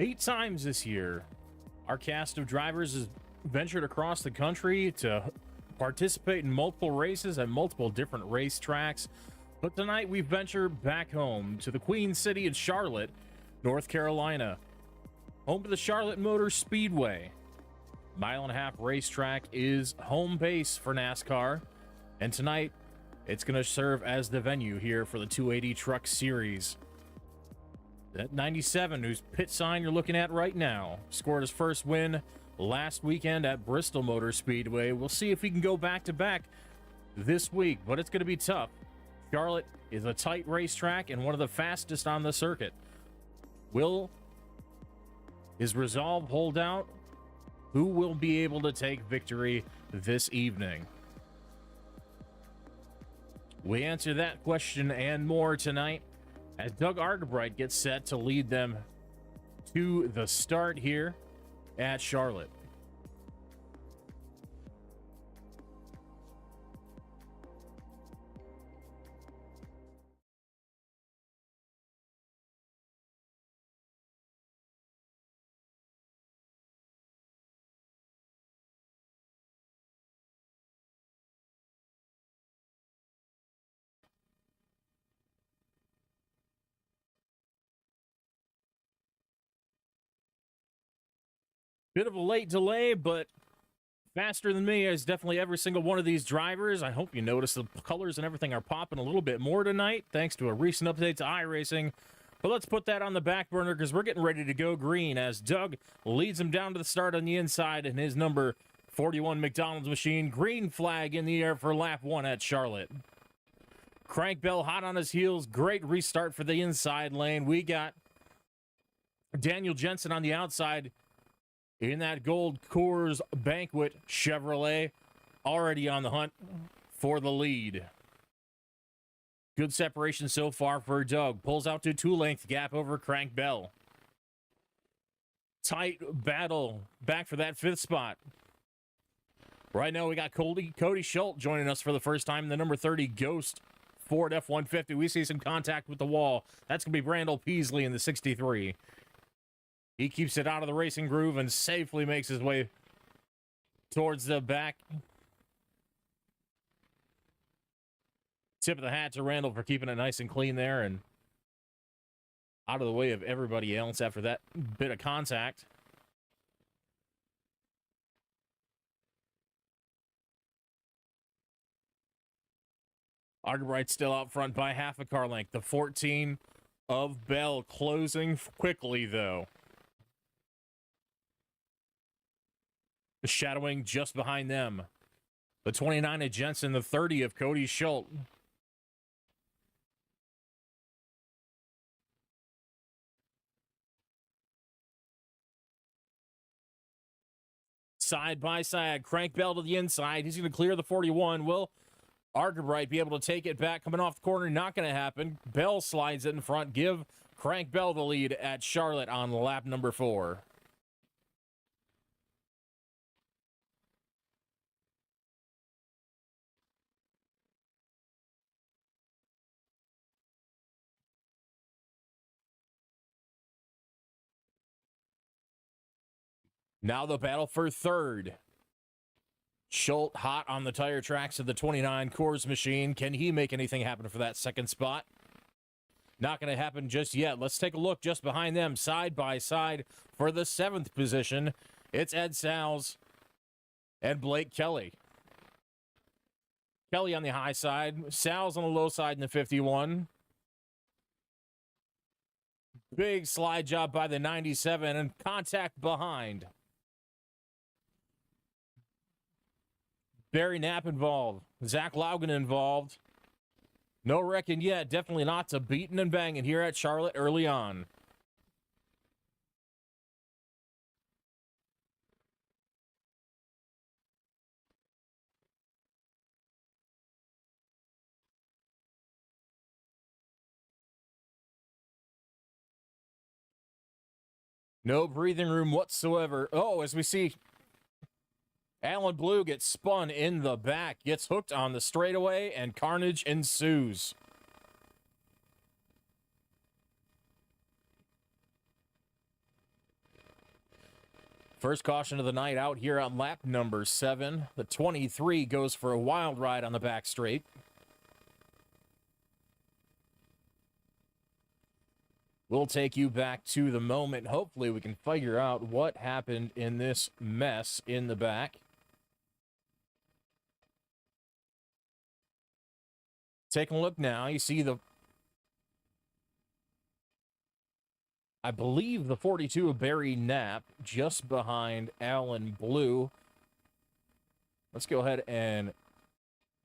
8 times this year, our cast of drivers has ventured across the country to participate in multiple races at multiple different racetracks. But tonight we venture back home to the Queen City of Charlotte, North Carolina, home to the Charlotte Motor Speedway. Mile-and-a-half racetrack is home base for NASCAR, and tonight it's going to serve as the venue here for the 280 Truck Series. That 97, whose pit sign you're looking at right now, scored his first win last weekend at Bristol Motor Speedway. We'll see if he can go back-to-back this week, but it's going to be tough. Charlotte is a tight racetrack and one of the fastest on the circuit. Will his resolve hold out? Who will be able to take victory this evening? We answer that question and more tonight as Doug Argabright gets set to lead them to the start here at Charlotte. Bit of a late delay, but faster than me is definitely every single one of these drivers. I hope you notice the colors and everything are popping a little bit more tonight, thanks to a recent update to iRacing. But let's put that on the back burner because we're getting ready to go green as Doug leads him down to the start on the inside in his number 41 McDonald's machine. Green flag in the air for lap 1 at Charlotte. Crank Bell hot on his heels. Great restart for the inside lane. We got Daniel Jensen on the outside in that gold Coors Banquet Chevrolet, already on the hunt for the lead. Good separation so far for Doug. Pulls out to 2-length gap over Crank Bell. Tight battle back for that 5th spot. Right now we got Cody Schultz joining us for the first time in the number 30 Ghost Ford F-150. We see some contact with the wall. That's going to be Brandel Peasley in the 63. He keeps it out of the racing groove and safely makes his way towards the back. Tip of the hat to Randall for keeping it nice and clean there and out of the way of everybody else after that bit of contact. Argabright still out front by half a car length. The 14 of Bell closing quickly, though. Shadowing just behind them. The 29 of Jensen, the 30 of Cody Schultz. Side by side, Crank Bell to the inside. He's going to clear the 41. Will Argabright be able to take it back? Coming off the corner, not going to happen. Bell slides it in front. Give Crank Bell the lead at Charlotte on lap number 4. Now the battle for 3rd. Schultz hot on the tire tracks of the 29 Coors machine. Can he make anything happen for that 2nd spot? Not going to happen just yet. Let's take a look just behind them, side by side for the 7th position. It's Ed Salz and Blake Kelly. Kelly on the high side, Salz on the low side in the 51. Big slide job by the 97 and contact behind. Barry Knapp involved. Zach Laugen involved. No wrecking yet. Definitely not to beating and banging here at Charlotte early on. No breathing room whatsoever. Oh, as we see Alan Blue gets spun in the back, gets hooked on the straightaway, and carnage ensues. First caution of the night out here on lap number 7. The 23 goes for a wild ride on the back straight. We'll take you back to the moment. Hopefully we can figure out what happened in this mess in the back. Taking a look now, you see I believe the 42 of Barry Knapp just behind Alan Blue. Let's go ahead and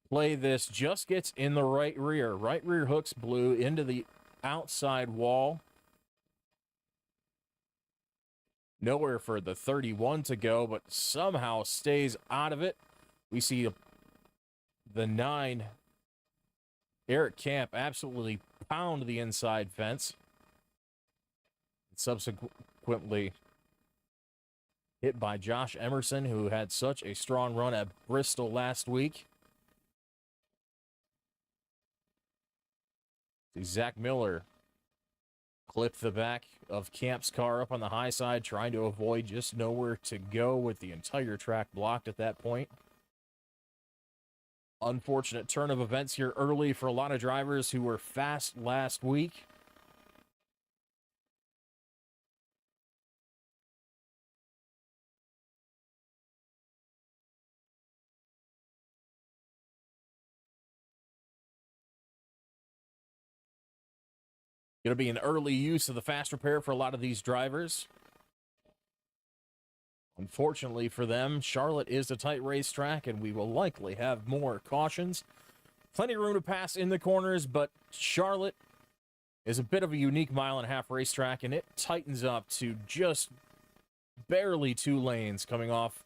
play this. Just gets in the right rear. Right rear hooks Blue into the outside wall. Nowhere for the 31 to go, but somehow stays out of it. We see the 9, Eric Camp, absolutely pound the inside fence. Subsequently hit by Josh Emerson, who had such a strong run at Bristol last week. See Zach Miller clipped the back of Camp's car up on the high side, trying to avoid, just nowhere to go with the entire track blocked at that point. Unfortunate turn of events here early for a lot of drivers who were fast last week. Going to be an early use of the fast repair for a lot of these drivers. Unfortunately for them, Charlotte is a tight racetrack, and we will likely have more cautions. Plenty of room to pass in the corners, but Charlotte is a bit of a unique mile-and-a-half racetrack, and it tightens up to just barely 2 lanes coming off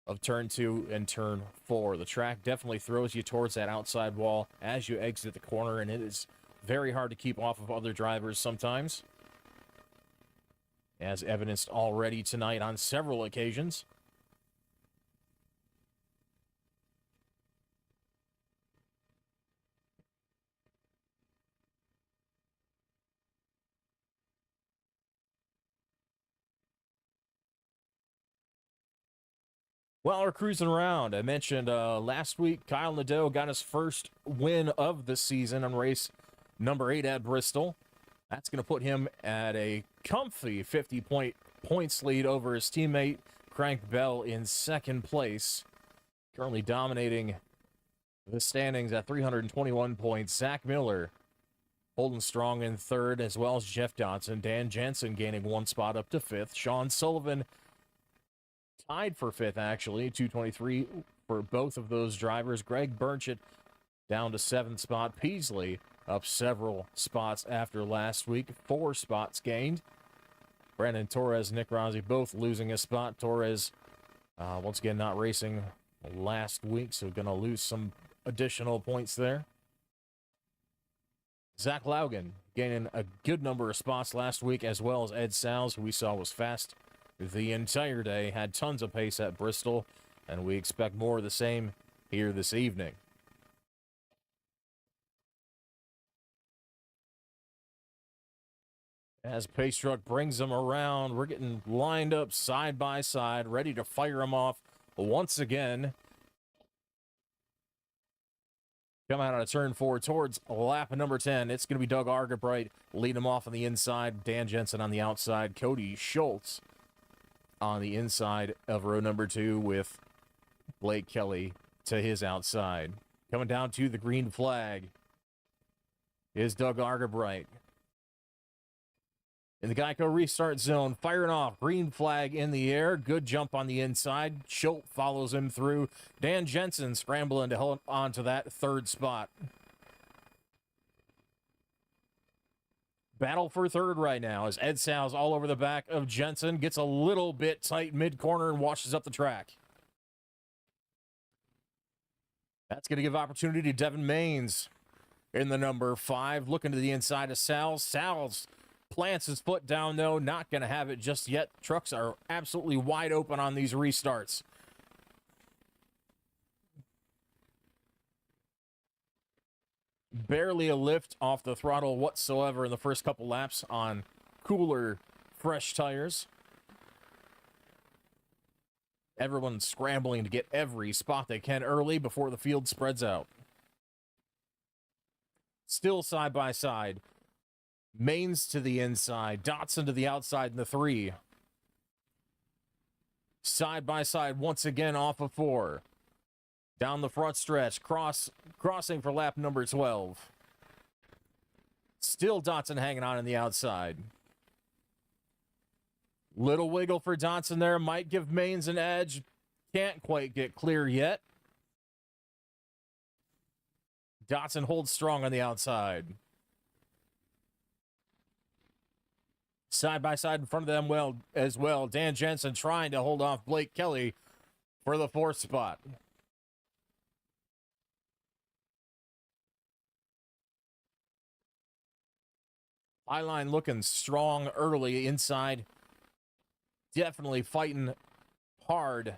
of turn 2 and turn 4. The track definitely throws you towards that outside wall as you exit the corner, and it is very hard to keep off of other drivers sometimes, as evidenced already tonight on several occasions. While we're cruising around, I mentioned last week Kyle Nadeau got his first win of the season on race number 8 at Bristol. That's going to put him at a comfy 50-points lead over his teammate Crank Bell in second place. Currently dominating the standings at 321 points. Zach Miller holding strong in third, as well as Jeff Dodson. Dan Jensen gaining 1 spot up to 5th. Sean Sullivan tied for 5th, actually, 223 for both of those drivers. Greg Burchett down to 7th spot. Peasley up several spots after last week. 4 spots gained. Brandon Torres, Nick Rossi both losing a spot. Torres, once again, not racing last week, so going to lose some additional points there. Zach Laugen gaining a good number of spots last week, as well as Ed Salz, who we saw was fast the entire day, had tons of pace at Bristol, and we expect more of the same here this evening. As Pace Truck brings them around, we're getting lined up side by side, ready to fire them off once again. Come out on a turn 4 towards lap number 10. It's going to be Doug Argabright lead him off on the inside. Dan Jensen on the outside. Cody Schultz on the inside of row number 2 with Blake Kelly to his outside. Coming down to the green flag is Doug Argabright. In the Geico restart zone, firing off, green flag in the air, good jump on the inside. Schultz follows him through. Dan Jensen scrambling to hold on to that 3rd spot. Battle for 3rd right now as Ed Salz all over the back of Jensen, gets a little bit tight mid-corner and washes up the track. That's going to give opportunity to Devin Maines in the number 5, looking to the inside of Salz. Salz plants his foot down, though. Not going to have it just yet. Trucks are absolutely wide open on these restarts. Barely a lift off the throttle whatsoever in the first couple laps on cooler, fresh tires. Everyone's scrambling to get every spot they can early before the field spreads out. Still side by side. Mains to the inside. Dotson to the outside in the 3. Side by side once again off of 4. Down the front stretch. Crossing for lap number 12. Still Dotson hanging on the outside. Little wiggle for Dotson there. Might give Mains an edge. Can't quite get clear yet. Dotson holds strong on the outside. Side by side in front of them as well. Dan Jensen trying to hold off Blake Kelly for the 4th spot. Highline looking strong early inside. Definitely fighting hard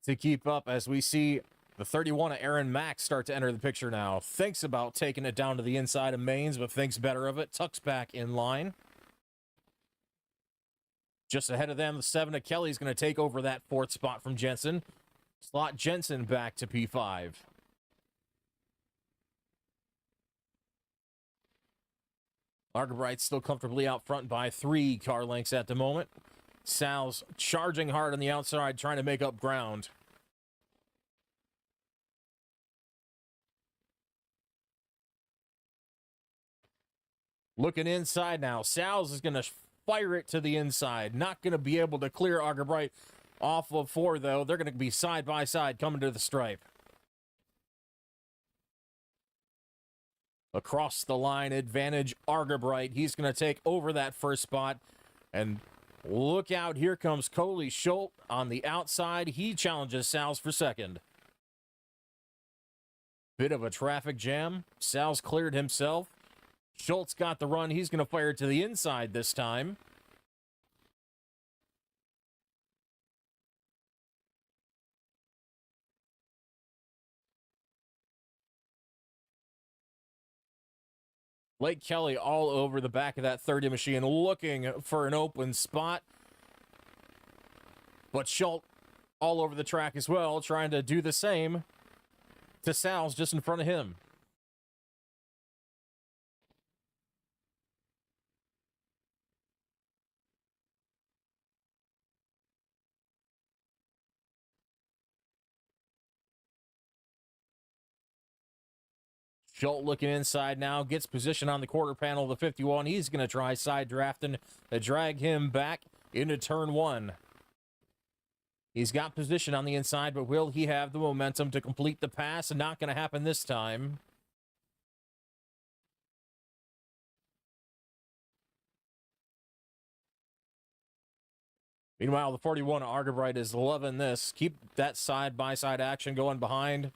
to keep up as we see the 31 of Aaron Mack start to enter the picture now. Thinks about taking it down to the inside of Mains, but thinks better of it. Tucks back in line. Just ahead of them, the 7 of Kelly's going to take over that 4th spot from Jensen. Slot Jensen back to P5. Argabright still comfortably out front by 3 car lengths at the moment. Sal's charging hard on the outside, trying to make up ground. Looking inside now. Sal's is going to fire it to the inside. Not going to be able to clear Argabright off of 4, though. They're going to be side by side coming to the stripe. Across the line, advantage Argabright. He's going to take over that 1st spot. And look out, here comes Coley Schultz on the outside. He challenges Sal's for 2nd. Bit of a traffic jam. Sal's cleared himself. Schultz got the run. He's going to fire it to the inside this time. Blake Kelly all over the back of that 30 machine looking for an open spot. But Schultz all over the track as well, trying to do the same to Sal's just in front of him. Schultz looking inside now, gets position on the quarter panel of the 51. He's going to try side drafting to drag him back into turn 1. He's got position on the inside, but will he have the momentum to complete the pass? Not going to happen this time. Meanwhile, the 41 Argabright is loving this. Keep that side-by-side action going behind.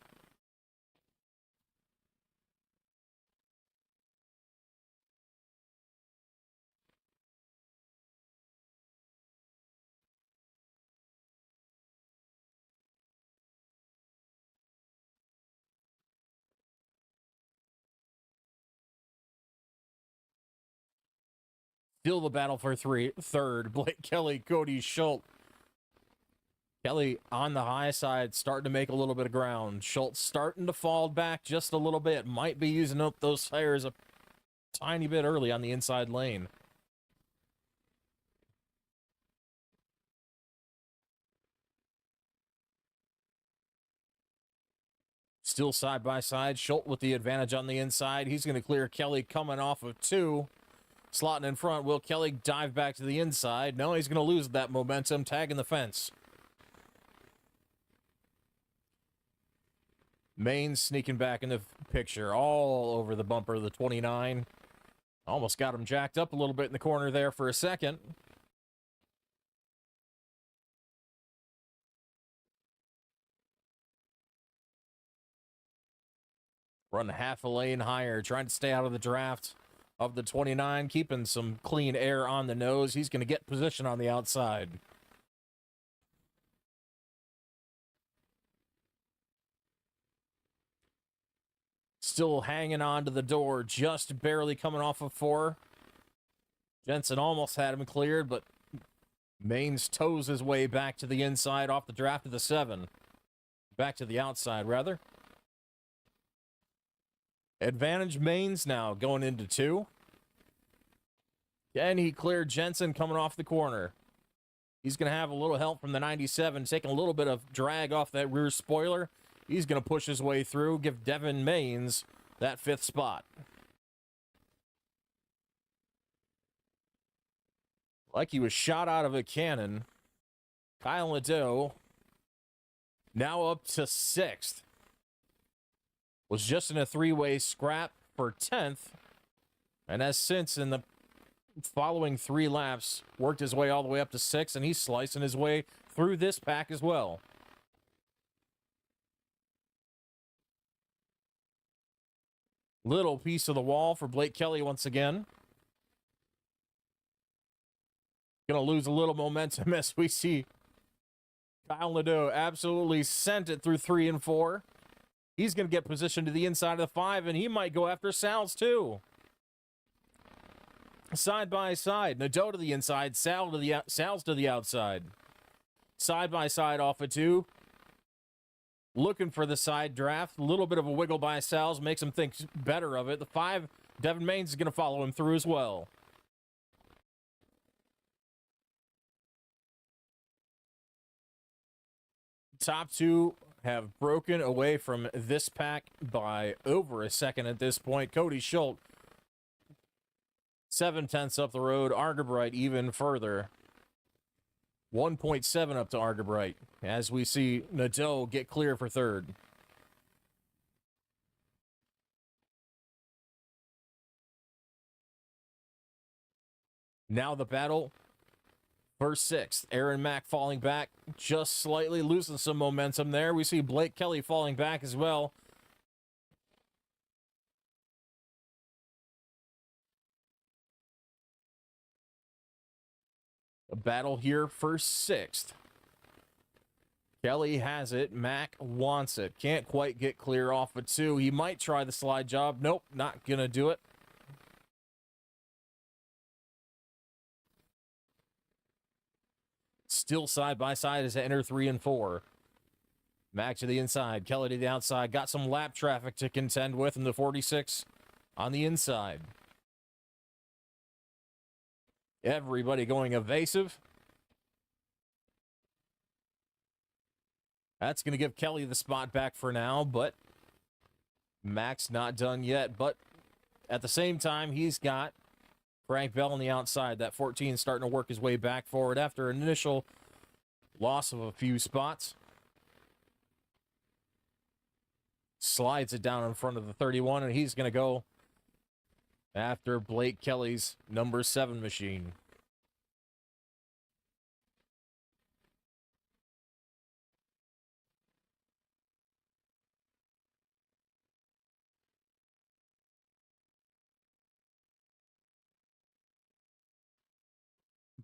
Still the battle for third. Blake Kelly, Cody Schultz. Kelly on the high side, starting to make a little bit of ground. Schultz starting to fall back just a little bit. Might be using up those tires a tiny bit early on the inside lane. Still side by side. Schultz with the advantage on the inside. He's going to clear Kelly coming off of 2. Slotting in front. Will Kelly dive back to the inside? No, he's going to lose that momentum, tagging the fence. Mains sneaking back in the picture, all over the bumper of the 29. Almost got him jacked up a little bit in the corner there for a second. Run half a lane higher, trying to stay out of the draft of the 29, keeping some clean air on the nose. He's going to get position on the outside. Still hanging on to the door, just barely coming off of 4. Jensen almost had him cleared, but Maines toes his way back to the inside off the draft of the 7. Back to the outside, rather. Advantage Maines now going into 2. And he cleared Jensen coming off the corner. He's going to have a little help from the 97, taking a little bit of drag off that rear spoiler. He's going to push his way through, give Devin Maines that 5th spot. Like he was shot out of a cannon. Kyle Nadeau, now up to 6th. Was just in a 3-way scrap for 10th. And has since, in the following 3 laps, worked his way all the way up to 6th. And he's slicing his way through this pack as well. Little piece of the wall for Blake Kelly once again. Going to lose a little momentum as we see Kyle Nadeau absolutely sent it through 3 and 4. He's going to get positioned to the inside of the 5, and he might go after Sal's too. Side by side, Nadeau to the inside, Sal's to the outside. Side by side off of 2. Looking for the side draft. A little bit of a wiggle by Sal's makes him think better of it. The 5, Devin Maines is going to follow him through as well. Top 2 have broken away from this pack by over a second at this point. Cody Schultz, 0.7 up the road. Argerbright even further. 1.7 up to Argerbright as we see Nadeau get clear for 3rd. Now the battle for 6th. Aaron Mack falling back just slightly, losing some momentum there. We see Blake Kelly falling back as well. A battle here for 6th. Kelly has it. Mack wants it. Can't quite get clear off of 2. He might try the slide job. Nope, not going to do it. Still side by side as they enter 3 and 4. Mack to the inside. Kelly to the outside. Got some lap traffic to contend with in the 46 on the inside. Everybody going evasive. That's going to give Kelly the spot back for now, but Mack's not done yet. But at the same time, he's got Frank Bell on the outside. That 14 starting to work his way back forward after an initial loss of a few spots. Slides it down in front of the 31, and he's going to go after Blake Kelly's number 7 machine.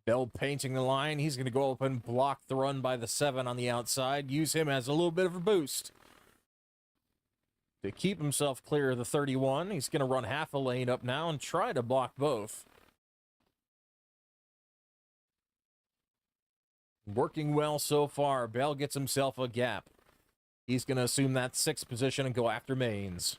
Bell painting the line. He's going to go up and block the run by the 7 on the outside. Use him as a little bit of a boost to keep himself clear of the 31. He's going to run half a lane up now and try to block both. Working well so far. Bell gets himself a gap. He's going to assume that 6th position and go after Maines.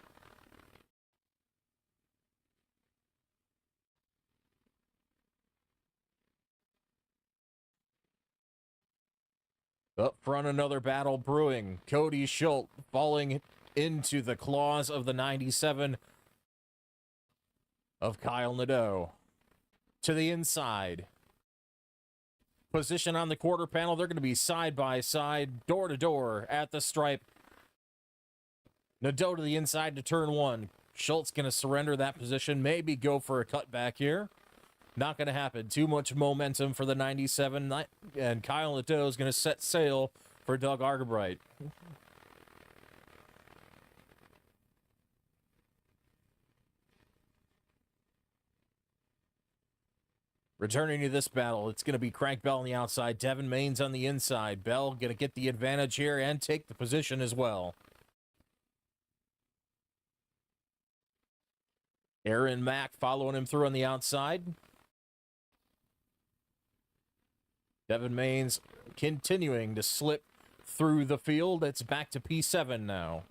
Up front, another battle brewing. Cody Schultz falling into the claws of the 97 of Kyle Nadeau. To the inside. Position on the quarter panel. They're going to be side by side, door to door at the stripe. Nadeau to the inside to turn 1. Schultz going to surrender that position. Maybe go for a cutback here. Not going to happen. Too much momentum for the 97. And Kyle Nadeau is going to set sail for Doug Argerbright. Returning to this battle, it's going to be Crank Bell on the outside, Devin Maines on the inside. Bell going to get the advantage here and take the position as well. Aaron Mack following him through on the outside. Devin Maines continuing to slip through the field. It's back to P7 now.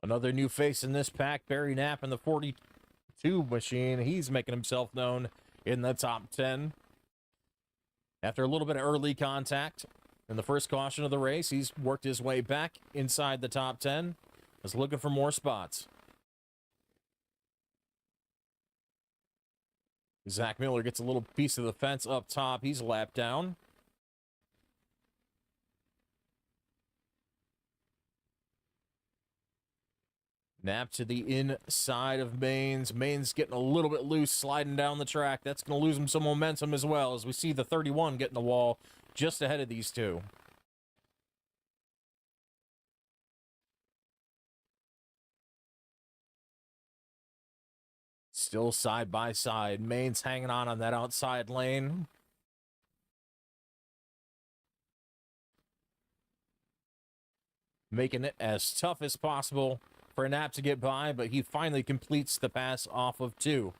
Another new face in this pack, Barry Knapp in the 42 machine. He's making himself known in the top 10. After a little bit of early contact in the first caution of the race, he's worked his way back inside the top 10. Is looking for more spots. Zach Miller gets a little piece of the fence up top. He's lapped down. Knapp to the inside of Maines. Maines getting a little bit loose, sliding down the track. That's going to lose him some momentum as well, as we see the 31 getting the wall just ahead of these two. Still side by side. Maines hanging on that outside lane. Making it as tough as possible for Knapp to get by, but he finally completes the pass off of 2.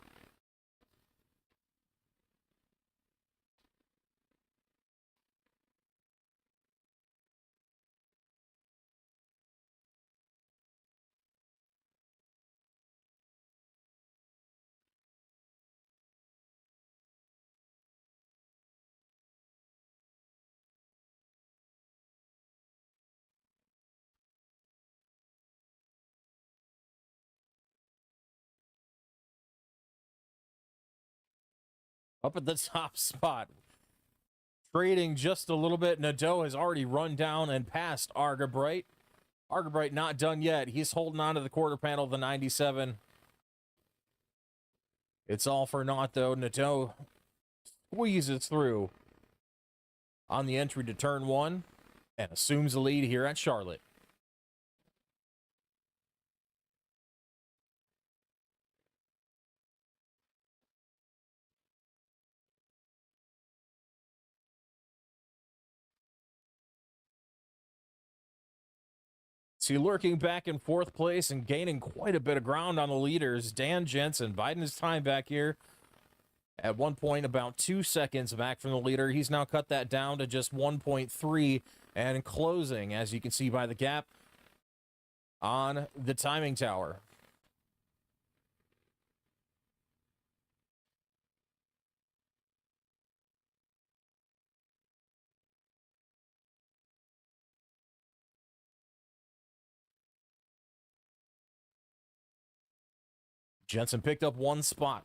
Up at the top spot. Trading just a little bit. Nadeau has already run down and passed Argabright. Argabright not done yet. He's holding on to the quarter panel of the 97. It's all for naught, though. Nadeau squeezes through on the entry to turn 1 and assumes the lead here at Charlotte. See, lurking back in 4th place and gaining quite a bit of ground on the leaders. Dan Jensen biding his time back here. At one point, about 2 seconds back from the leader. He's now cut that down to just 1.3 and closing, as you can see by the gap on the timing tower. Jensen picked up 1 spot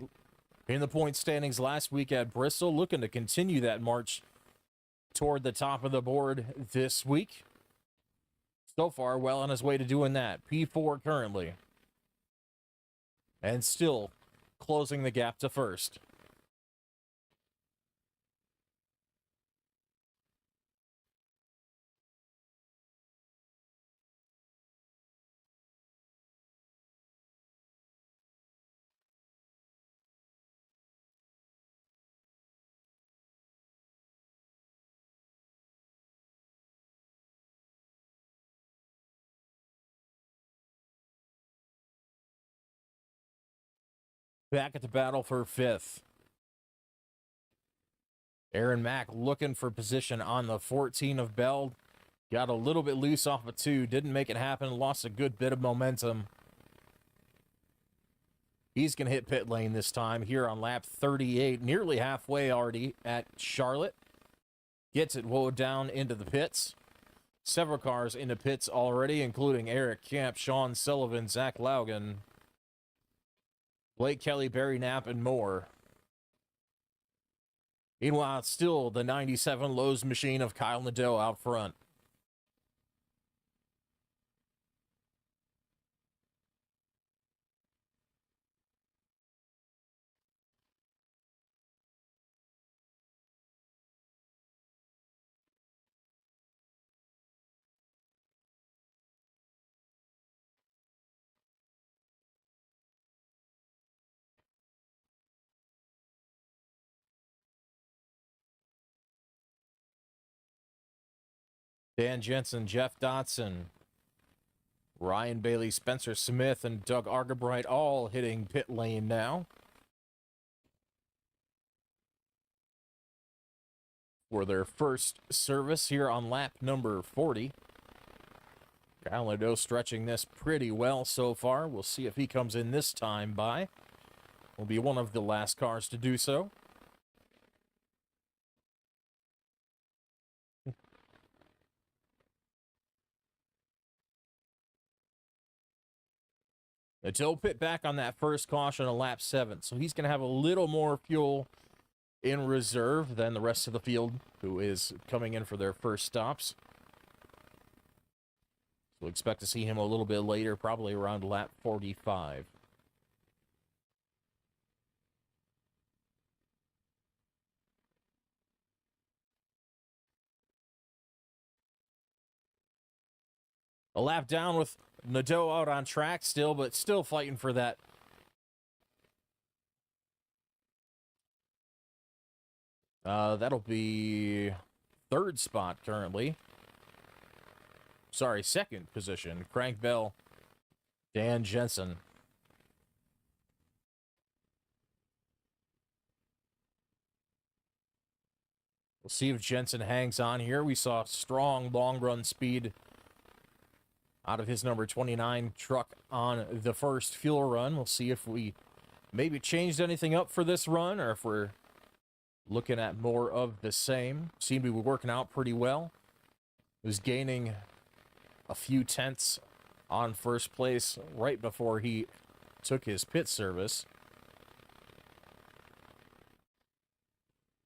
in the point standings last week at Bristol, looking to continue that march toward the top of the board this week. So far, well on his way to doing that. P4 currently. And still closing the gap to 1st. Back at the battle for 5th. Aaron Mack looking for position on the 14 of Bell. Got a little bit loose off of 2. Didn't make it happen. Lost a good bit of momentum. He's going to hit pit lane this time here on lap 38. Nearly halfway already at Charlotte. Gets it woed down into the pits. Several cars into pits already, including Eric Camp, Sean Sullivan, Zach Laugen, Blake Kelly, Barry Knapp, and more. Meanwhile, it's still the 97 Lowe's machine of Kyle Nadeau out front. Dan Jensen, Jeff Dotson. Ryan Bailey, Spencer Smith, and Doug Argabright all hitting pit lane now for their first service here on lap number 40. Kyle Nadeau stretching this pretty well so far. We'll see if he comes in this time by. Will be one of the last cars to do so. Nadeau pit back on that first caution on lap 7, so he's going to have a little more fuel in reserve than the rest of the field, who is coming in for their first stops. We'll expect to see him a little bit later, probably around lap 45. A lap down with Nadeau out on track still, but still fighting for that. That'll be third spot currently. Sorry, second position. Crank Bell, Dan Jensen. We'll see if Jensen hangs on here. We saw strong long run speed out of his number 29 truck on the first fuel run. We'll see if we maybe changed anything up for this run or if we're looking at more of the same. Seemed to be working out pretty well. Was gaining a few tenths on first place right before he took his pit service.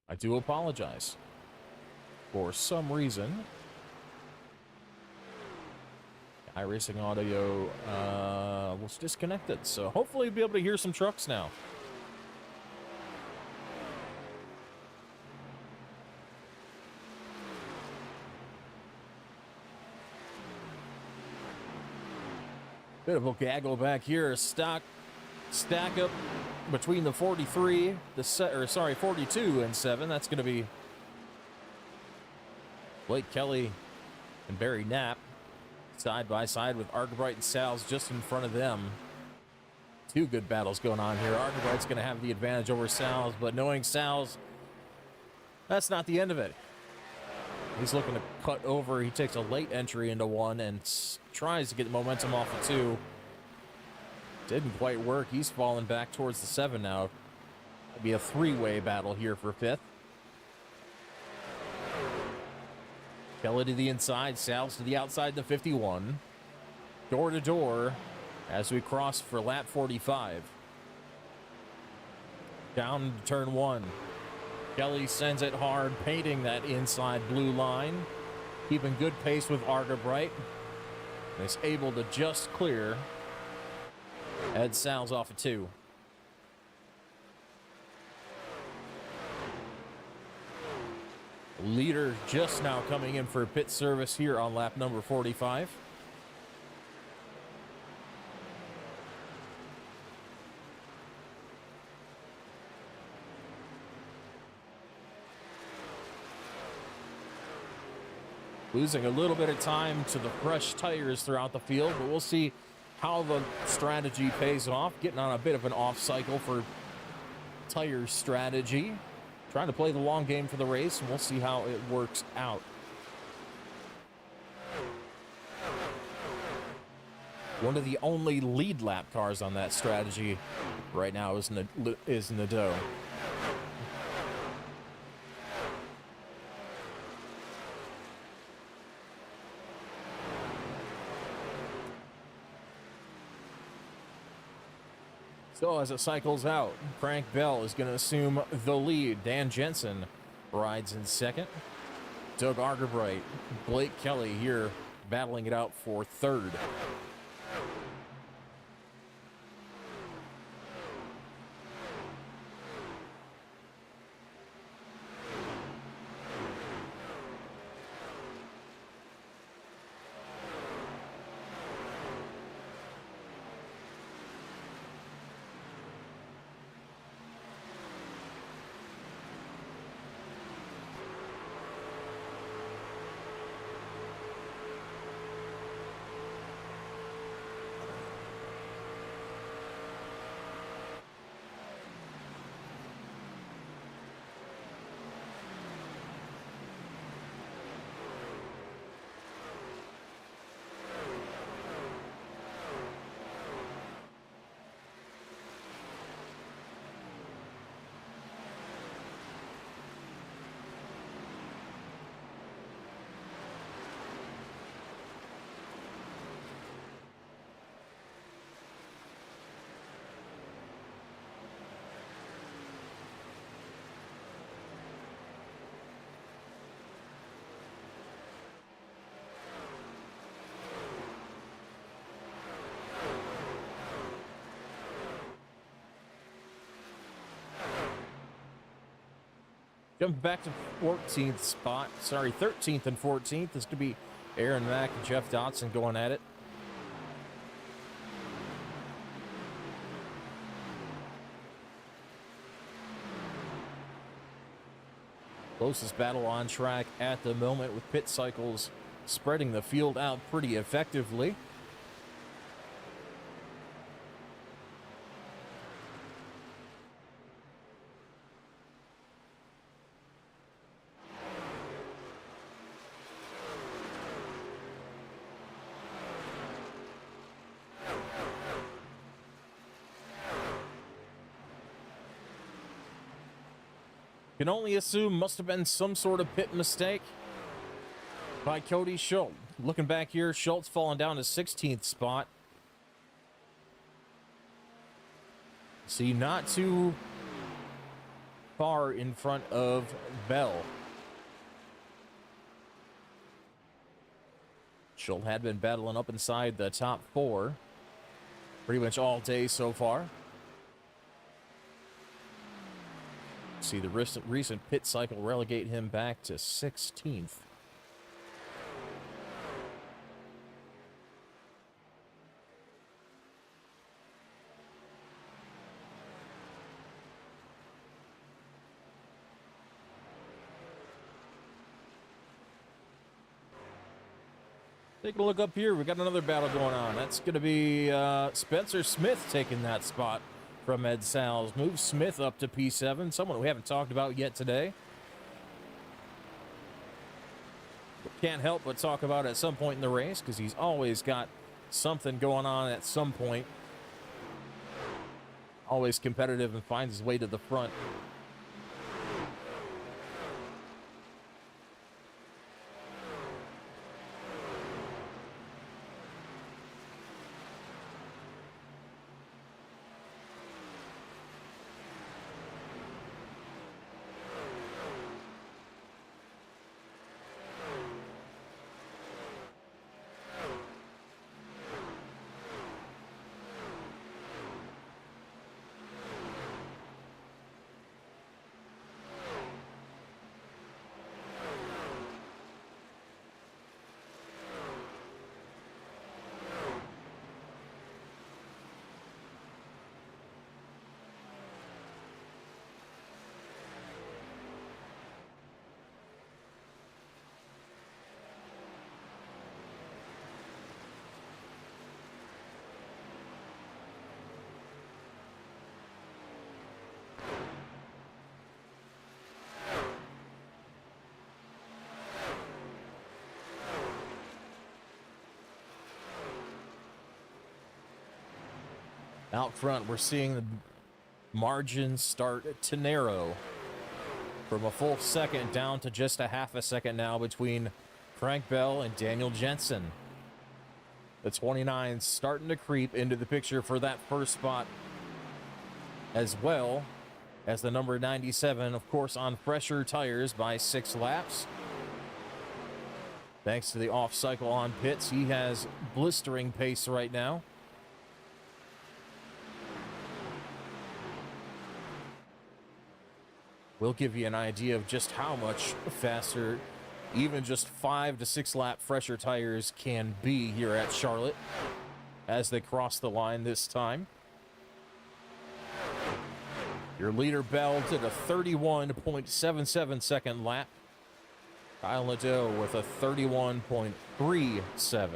I do apologize. For some reason, iRacing audio was disconnected, so hopefully we'll be able to hear some trucks now. Bit of a gaggle back here. Stack up between the 42 and 7. That's going to be Blake Kelly and Barry Knapp side by side with Argabright and Sal's just in front of them. Two good battles going on here. Argabright's going to have the advantage over Sal's, but knowing Sal's, that's not the end of it. He's looking to cut over. He takes a late entry into 1 and tries to get momentum off of 2. Didn't quite work. He's falling back towards the 7 now. It'll be a 3-way battle here for 5th. Kelly to the inside, Sal's to the outside, the 51. Door to door as we cross for lap 45. Down to turn 1. Kelly sends it hard, painting that inside blue line. Keeping good pace with Argabright. And is able to just clear Ed Sal's off of 2. Leader just now coming in for pit service here on lap number 45. Losing a little bit of time to the fresh tires throughout the field, but we'll see how the strategy pays off. Getting on a bit of an off cycle for tire strategy. Trying to play the long game for the race, and we'll see how it works out. One of the only lead lap cars on that strategy right now is Nadeau. So as it cycles out, Frank Bell is going to assume the lead. Dan Jensen rides in second. Doug Argabright, Blake Kelly here battling it out for third. Jumping back to 14th spot. Sorry, 13th and 14th. This could be Aaron Mack and Jeff Dotson going at it. Closest battle on track at the moment, with pit cycles spreading the field out pretty effectively. Can only assume must have been some sort of pit mistake by Cody Schultz. Looking back here, Schultz falling down to 16th spot. See, not too far in front of Bell. Schultz had been battling up inside the top 4 pretty much all day so far. See, the recent pit cycle relegate him back to 16th. Take a look up here. We got another battle going on. That's going to be Spencer Smith taking that spot from Ed Salz. Moves Smith up to P7, someone we haven't talked about yet today. Can't help but talk about it at some point in the race, because he's always got something going on at some point. Always competitive and finds his way to the front. Out front, we're seeing the margins start to narrow from a full second down to just a half a second now between Frank Bell and Daniel Jensen. The 29 starting to creep into the picture for that first spot, as well as the number 97, of course, on fresher tires by 6 laps. Thanks to the off cycle on pits, he has blistering pace right now. We'll give you an idea of just how much faster even just 5 to 6 lap fresher tires can be here at Charlotte as they cross the line this time. Your leader Bell did a 31.77 second lap. Kyle Nadeau with a 31.37.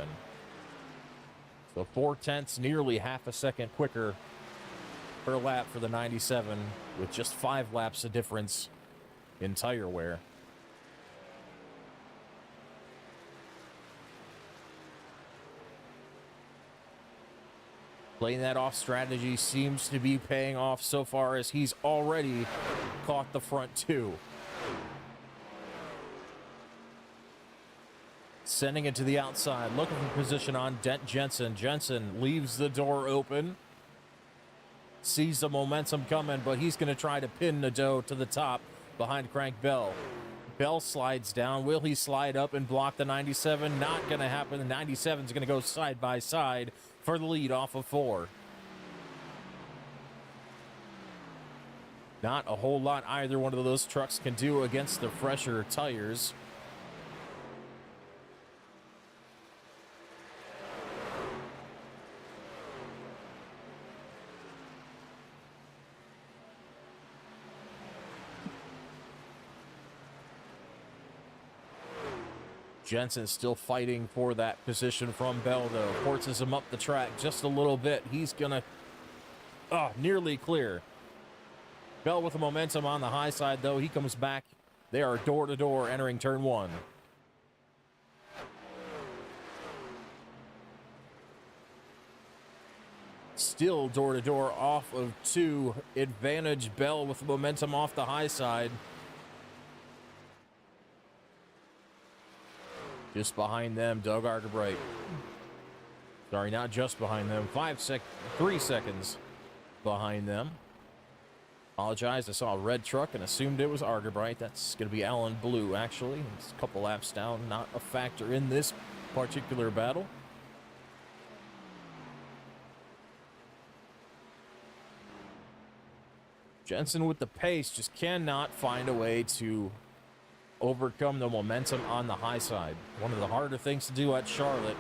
So 0.4, nearly half a second quicker per lap for the 97, with just 5 laps of difference in tire wear. Playing that off strategy seems to be paying off so far, as he's already caught the front 2. Sending it to the outside, looking for position on Jensen. Jensen leaves the door open. Sees the momentum coming, but he's going to try to pin Nadeau to the top behind Frank Bell. Bell slides down. Will he slide up and block the 97? Not going to happen. The 97 is going to go side by side for the lead off of 4. Not a whole lot either one of those trucks can do against the fresher tires. Jensen still fighting for that position from Bell, though. Forces him up the track just a little bit. He's gonna nearly clear. Bell with the momentum on the high side, though. He comes back. They are door to door entering turn one. Still door to door off of two. Advantage Bell with the momentum off the high side. Just behind them, Doug Argerbright. Sorry, not just behind them. 3 seconds behind them. Apologize, I saw a red truck and assumed it was Argerbright. That's going to be Alan Blue, actually. It's a couple laps down, not a factor in this particular battle. Jensen with the pace just cannot find a way to overcome the momentum on the high side. One of the harder things to do at Charlotte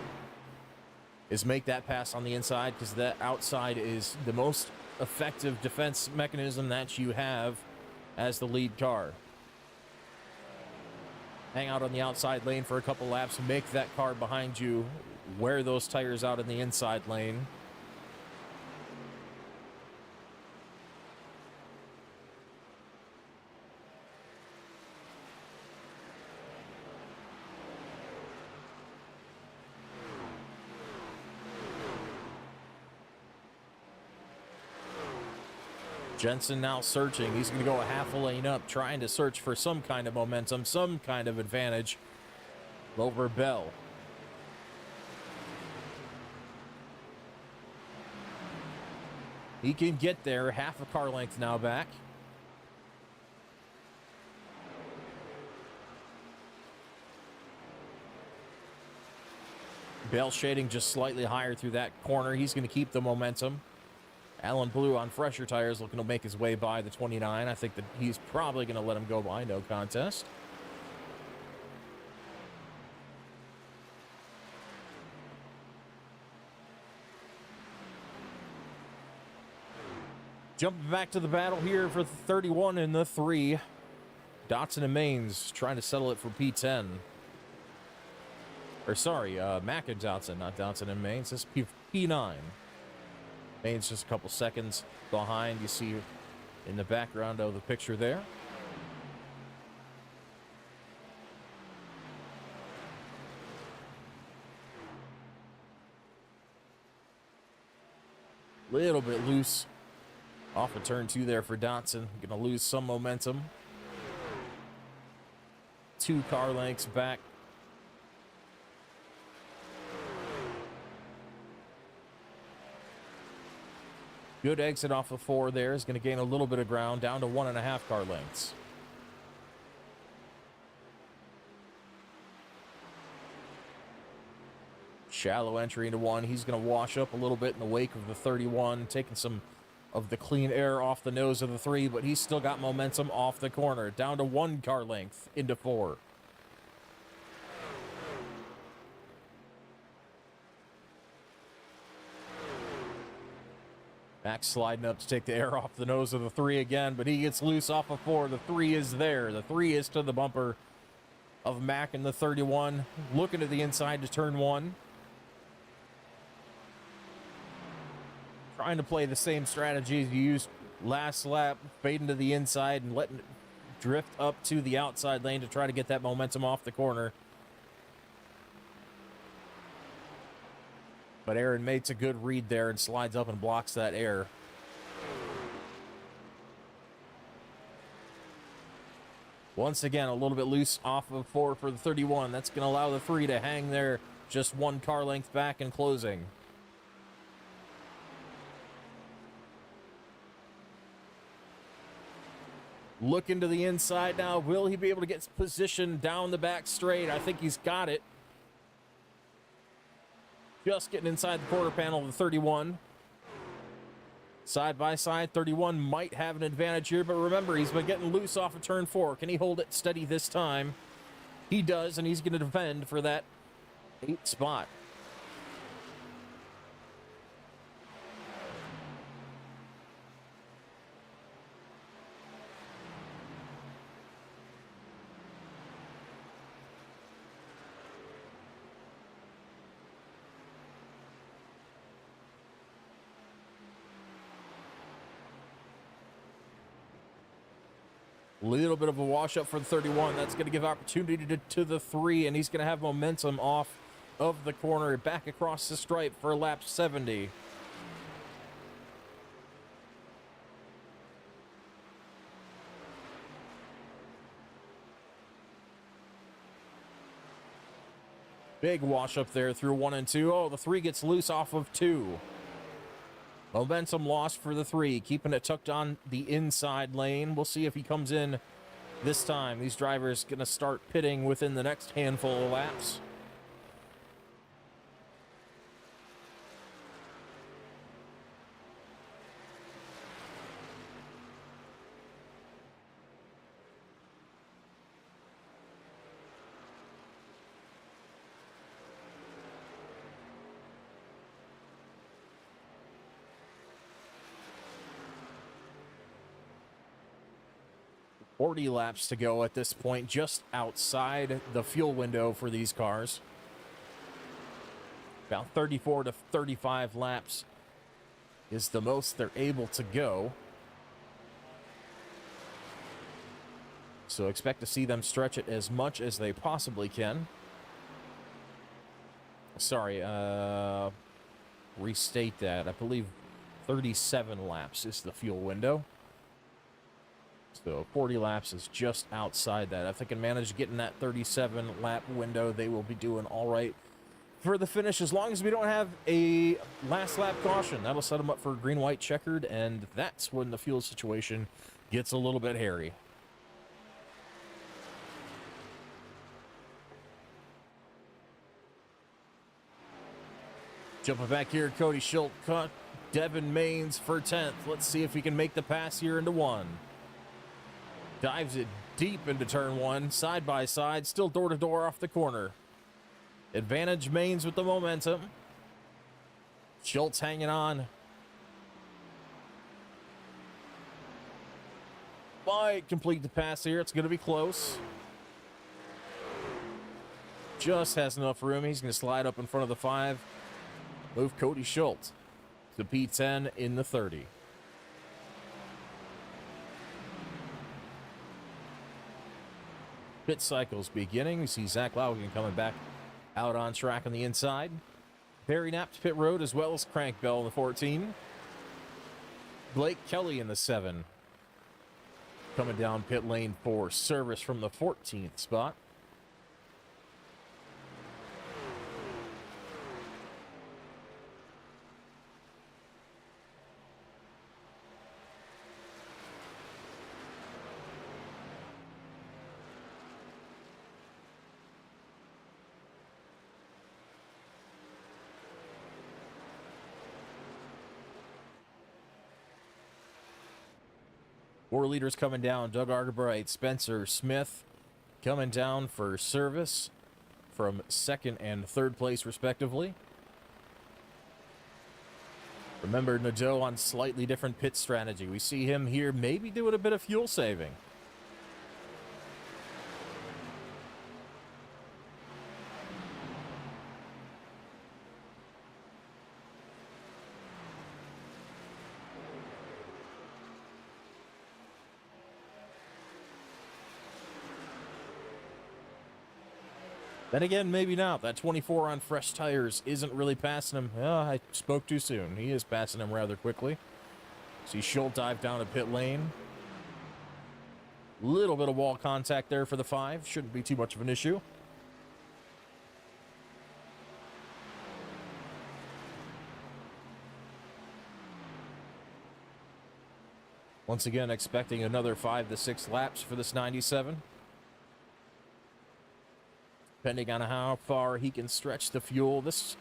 is make that pass on the inside, because that outside is the most effective defense mechanism that you have as the lead car. Hang out on the outside lane for a couple laps, make that car behind you wear those tires out in the inside lane. Jensen now searching. He's going to go a half a lane up, trying to search for some kind of momentum, some kind of advantage over Bell. He can get there, half a car length now back. Bell shading just slightly higher through that corner. He's going to keep the momentum. Alan Blue on fresher tires looking to make his way by the 29. I think that he's probably going to let him go by, no contest. Jumping back to the battle here for the 31 and the 3. Dotson and Maines trying to settle it for P10. Or sorry, Mack and Dotson, not Dotson and Maines. This is P9. Maines just a couple seconds behind. You see in the background of the picture there. Little bit loose off of turn 2 there for Dotson. Gonna lose some momentum. 2 car lengths back. Good exit off of 4 there. Is going to gain a little bit of ground, down to 1.5 car lengths. Shallow entry into 1. He's going to wash up a little bit in the wake of the 31, taking some of the clean air off the nose of the 3, but he's still got momentum off the corner, down to 1 car length into 4. Max sliding up to take the air off the nose of the 3 again, but he gets loose off of 4. The 3 is there. The 3 is to the bumper of Mack and the 31. Looking to the inside to turn 1. Trying to play the same strategies you used last lap, fading to the inside and letting it drift up to the outside lane to try to get that momentum off the corner. But Aaron makes a good read there and slides up and blocks that air. Once again, a little bit loose off of 4 for the 31. That's going to allow the 3 to hang there just 1 car length back and closing. Looking to the inside now. Will he be able to get position down the back straight? I think he's got it. Just getting inside the quarter panel of the 31. Side by side, 31 might have an advantage here, but remember, he's been getting loose off of turn 4. Can he hold it steady this time? He does, and he's going to defend for that 8th spot. Little bit of a wash up for the 31. That's going to give opportunity to the 3, and he's going to have momentum off of the corner back across the stripe for lap 70. Big wash up there through 1 and 2. Oh, the 3 gets loose off of 2. Momentum lost for the 3, keeping it tucked on the inside lane. We'll see if he comes in this time. These drivers going to start pitting within the next handful of laps. Forty laps to go at this point, just outside the fuel window for these cars. About 34 to 35 laps is the most they're able to go. So expect to see them stretch it as much as they possibly can. Sorry, restate that. I believe 37 laps is the fuel window. So 40 laps is just outside that. If they can manage getting that 37 lap window, they will be doing all right for the finish, as long as we don't have a last lap caution. That'll set them up for green, white, checkered, and that's when the fuel situation gets a little bit hairy. Jumping back here, Cody Schultz cut Devin Maines for 10th. Let's see if he can make the pass here into 1. Dives it deep into turn 1, side by side, still door to door off the corner. Advantage Maines with the momentum. Schultz hanging on. Might complete the pass here. It's going to be close. Just has enough room. He's going to slide up in front of the 5. Move Cody Schultz to P10 in the 30. Pit cycles beginning. We see Zach Laugen coming back out on track on the inside. Barry Knapp to pit road, as well as Crank Bell in the 14. Blake Kelly in the 7. Coming down pit lane for service from the 14th spot. Four leaders coming down. Doug Argabright, Spencer Smith coming down for service from 2nd and 3rd place, respectively. Remember, Nadeau on slightly different pit strategy. We see him here maybe doing a bit of fuel saving. Then again, maybe not. That 24 on fresh tires isn't really passing him. Oh, I spoke too soon. He is passing him rather quickly. See Schultz dive down to pit lane. Little bit of wall contact there for the 5. Shouldn't be too much of an issue. Once again, expecting another 5 to 6 laps for this 97. Depending on how far he can stretch the fuel. This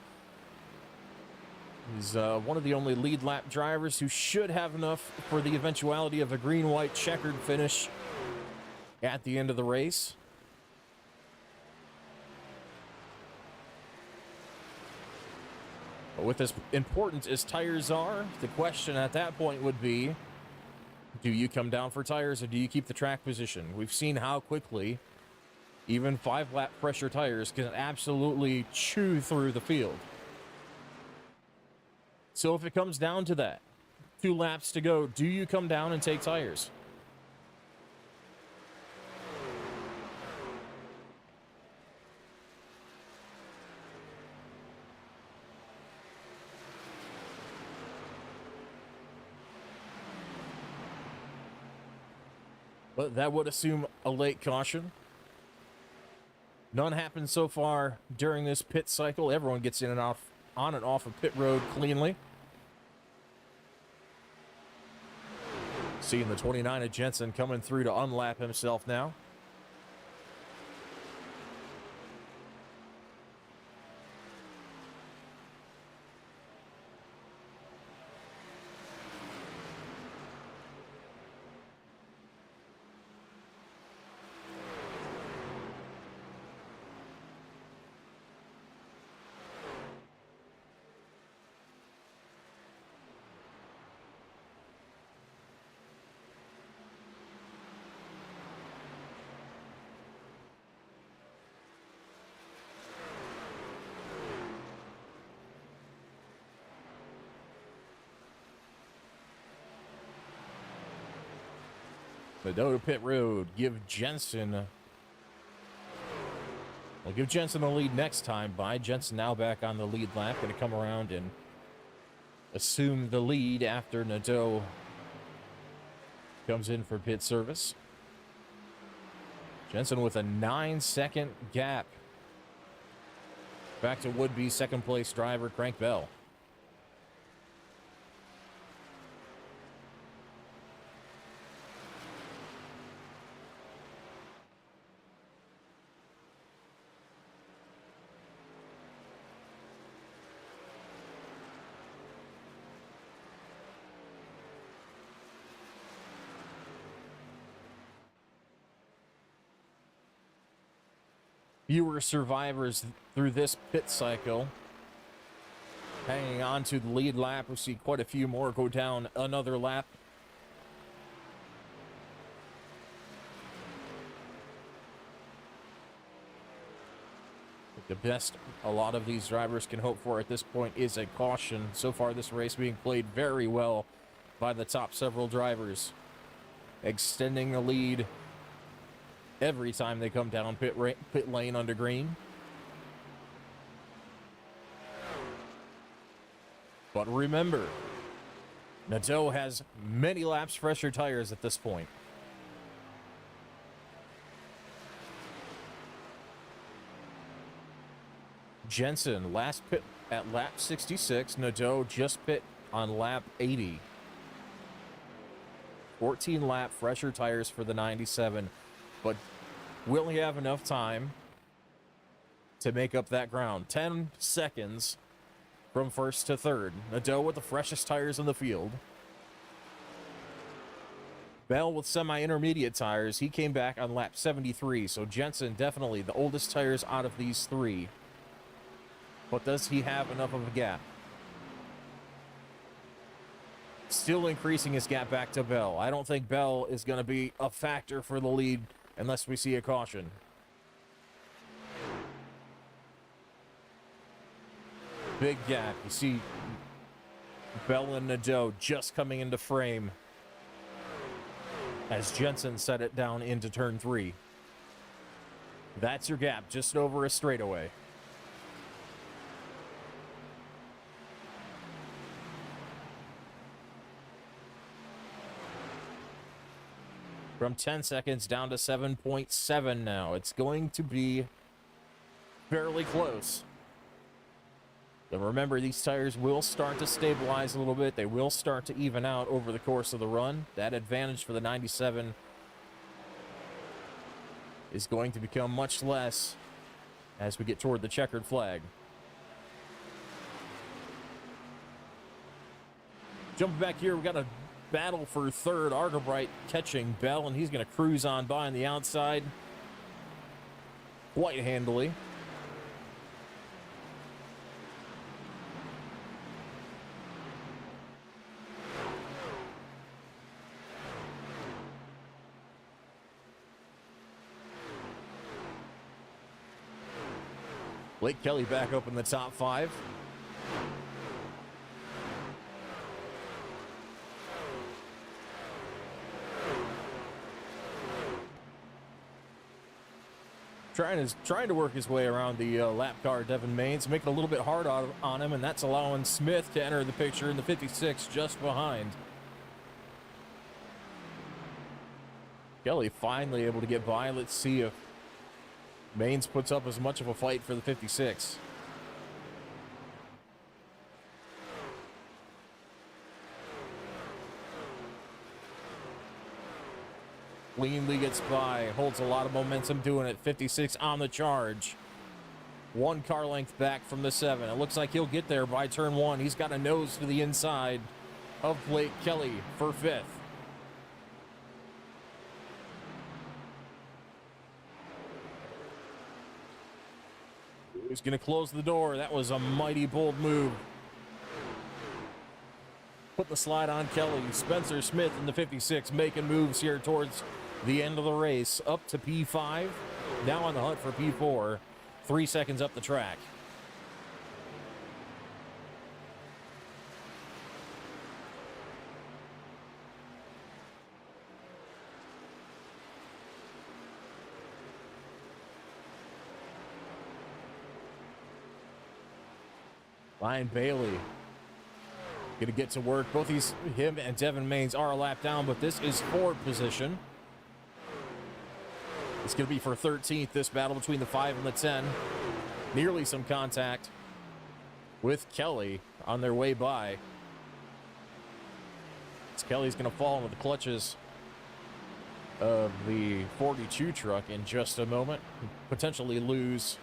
He's one of the only lead lap drivers who should have enough for the eventuality of a green-white checkered finish at the end of the race. But with as important as tires are, the question at that point would be, do you come down for tires or do you keep the track position? We've seen how quickly even 5-lap pressure tires can absolutely chew through the field. So if it comes down to that, 2 laps to go, do you come down and take tires? But that would assume a late caution. None happened so far during this pit cycle. Everyone gets in and off, on and off of pit road cleanly. Seeing the 29 of Jensen coming through to unlap himself now. Nadeau pit road. Give Jensen the lead next time by. Jensen now back on the lead lap. Going to come around and assume the lead after Nadeau comes in for pit service. Jensen with a 9-second gap back to would-be second-place driver Crank Bell. Fewer survivors through this pit cycle. Hanging on to the lead lap. We'll see quite a few more go down another lap. The best a lot of these drivers can hope for at this point is a caution. So far, this race being played very well by the top several drivers, extending the lead every time they come down pit lane under green. But remember, Nadeau has many laps fresher tires at this point. Jensen last pit at lap 66. Nadeau just pit on lap 80. 14 lap fresher tires for the 97. But will he have enough time to make up that ground? 10 seconds from first to third. Nadeau with the freshest tires in the field. Bell with semi-intermediate tires. He came back on lap 73. So Jensen definitely the oldest tires out of these three. But does he have enough of a gap? Still increasing his gap back to Bell. I don't think Bell is going to be a factor for the lead unless we see a caution. Big gap. You see Bell and Nadeau just coming into frame as Jensen set it down into turn 3. That's your gap, just over a straightaway. From 10 seconds down to 7.7 now. It's going to be fairly close. But remember, these tires will start to stabilize a little bit. They will start to even out over the course of the run. That advantage for the 97 is going to become much less as we get toward the checkered flag. Jumping back here, we got a battle for third. Argabright catching Bell, and he's going to cruise on by on the outside quite handily. Blake Kelly back up in the top 5. Trying to work his way around the lap car, Devin Maines, making it a little bit hard on him, and that's allowing Smith to enter the picture in the 56 just behind. Kelly finally able to get by. Let's see if Maines puts up as much of a fight for the 56. Cleanly gets by, holds a lot of momentum doing it. 56 on the charge. 1 car length back from the 7. It looks like he'll get there by turn 1. He's got a nose to the inside of Blake Kelly for 5th. He's going to close the door. That was a mighty bold move. Put the slide on Kelly. Spencer Smith in the 56 making moves here towards the end of the race. Up to P5. Now on the hunt for P4. 3 seconds up the track. Ryan Bailey gonna get to work. Both him and Devin Maines are a lap down, but this is 4th position. It's gonna be for 13th, this battle between the 5 and the 10. Nearly some contact with Kelly on their way by. As Kelly's gonna fall into the clutches of the 42 truck in just a moment. Potentially lose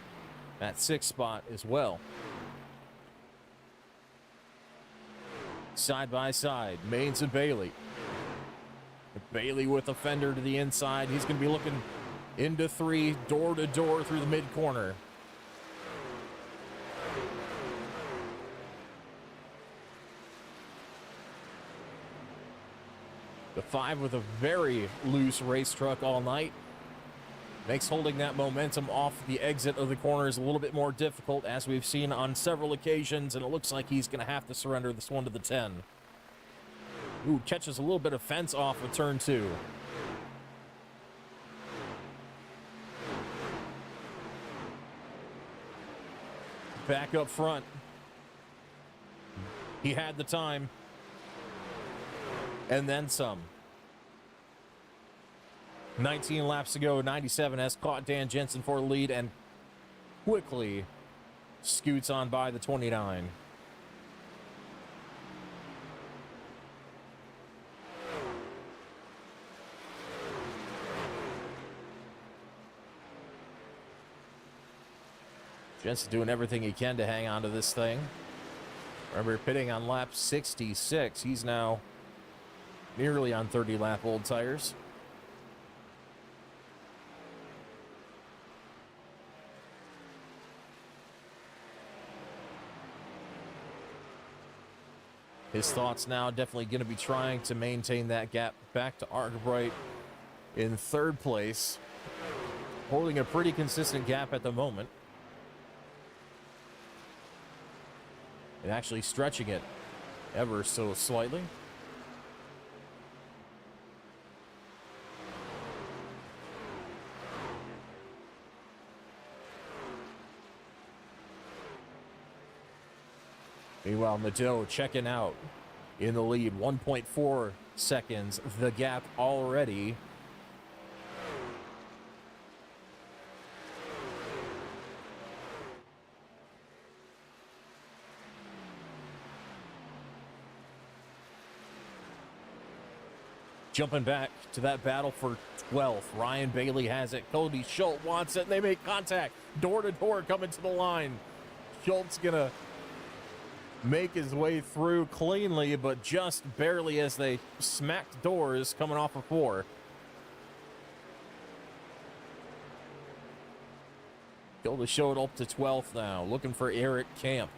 that 6th spot as well. Side by side, Maines and Bailey. Bailey with a fender to the inside. He's going to be looking into 3, door to door through the mid-corner. The 5 with a very loose race truck all night. Makes holding that momentum off the exit of the corners a little bit more difficult, as we've seen on several occasions, and it looks like he's going to have to surrender this one to the 10. Ooh, catches a little bit of fence off of turn 2. Back up front. He had the time. And then some. 19 laps to go. 97 has caught Dan Jensen for the lead and quickly scoots on by the 29. Jensen doing everything he can to hang on to this thing. Remember, pitting on lap 66. He's now nearly on 30 lap old tires. His thoughts now definitely going to be trying to maintain that gap back to Argabright in 3rd place. Holding a pretty consistent gap at the moment. And actually stretching it ever so slightly. Meanwhile, Nadeau checking out in the lead. 1.4 seconds, the gap already. Jumping back to that battle for 12th. Ryan Bailey has it. Cody Schultz wants it. They make contact. Door to door coming to the line. Schultz gonna make his way through cleanly, but just barely as they smacked doors coming off of 4. Able to show it up to 12th now, looking for Eric Camp.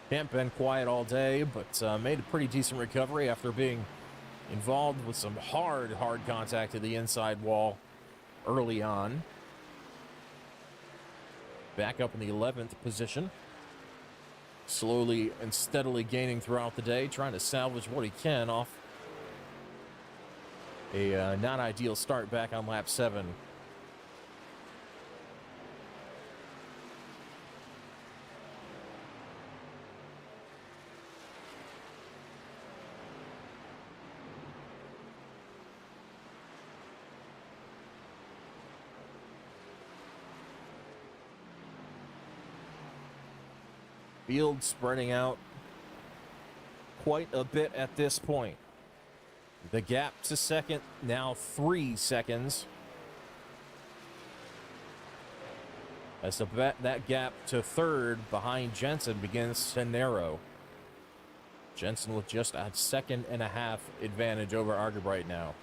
Camp been quiet all day, but made a pretty decent recovery after being involved with some hard contact to the inside wall early on. Back up in the 11th position. Slowly and steadily gaining throughout the day, trying to salvage what he can off a not ideal start back on lap 7. Field spreading out quite a bit at this point. The gap to second now 3 seconds. As that gap to third behind Jensen begins to narrow. Jensen with just a 1.5 second advantage over Argerbright now.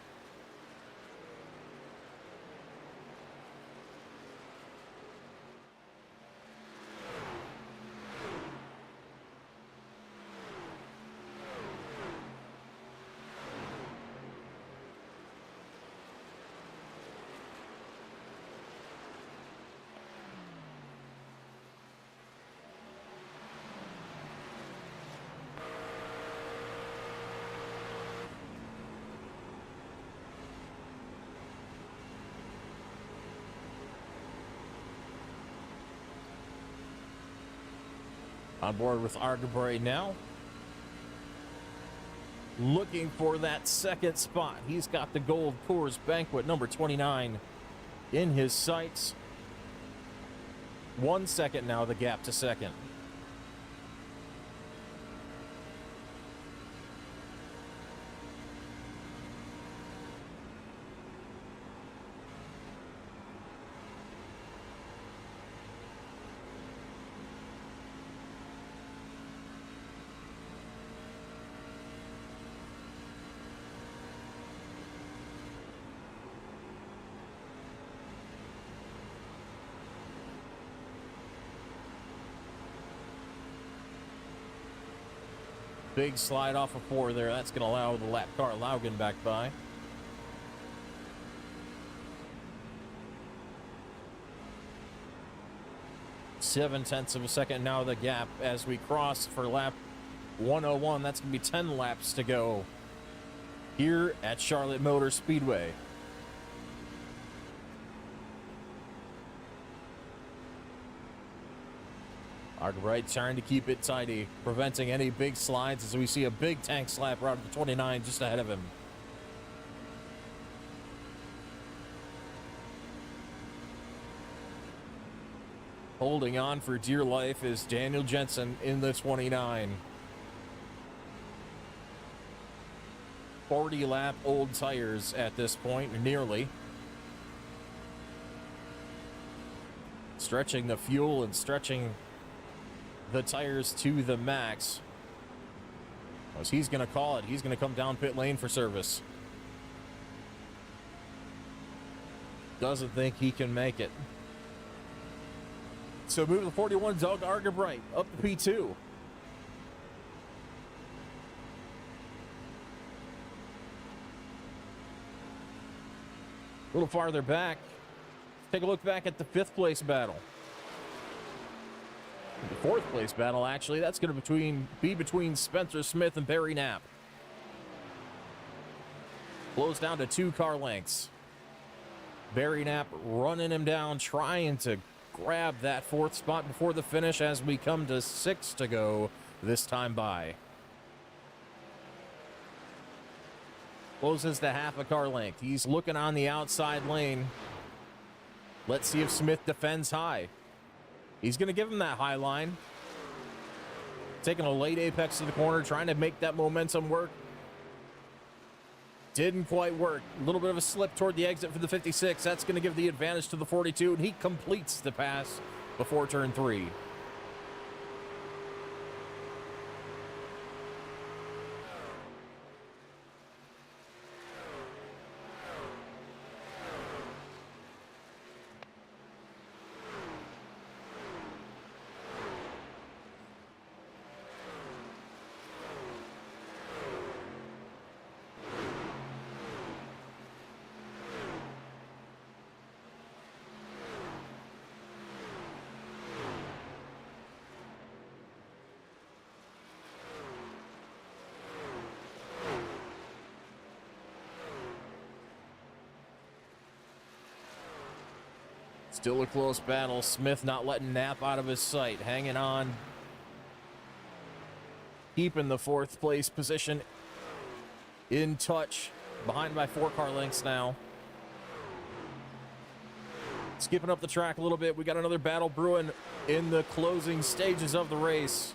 On board with Argerbury now. Looking for that second spot. He's got the gold Coors Banquet number 29 in his sights. 1 second now, the gap to second. Big slide off of 4 there. That's going to allow the lap car Laugen back by. Seven-tenths of a second now the gap as we cross for lap 101. That's going to be 10 laps to go here at Charlotte Motor Speedway. Arkwright trying to keep it tidy, preventing any big slides as we see a big tank slap right at the 29 just ahead of him. Holding on for dear life is Daniel Jensen in the 29. 40-lap old tires at this point, nearly. Stretching the fuel and stretching the tires to the max. As he's going to call it. He's going to come down pit lane for service. Doesn't think he can make it. So move to the 41, Doug Argerbright up to P2. A little farther back. Take a look back at the 5th place battle. The 4th place battle, actually, that's going to be between Spencer Smith and Barry Knapp. Blows down to 2 car lengths. Barry Knapp running him down, trying to grab that 4th spot before the finish as we come to 6 to go this time by. Closes to half a car length. He's looking on the outside lane. Let's see if Smith defends high. He's going to give him that high line. taking a late apex to the corner, trying to make that momentum work. Didn't quite work. A little bit of a slip toward the exit for the 56. That's going to give the advantage to the 42, and he completes the pass before turn 3. Still a close battle. Smith not letting Knapp out of his sight. Hanging on. Keeping the 4th place position in touch. Behind by 4 car lengths now. Skipping up the track a little bit. We got another battle brewing in the closing stages of the race.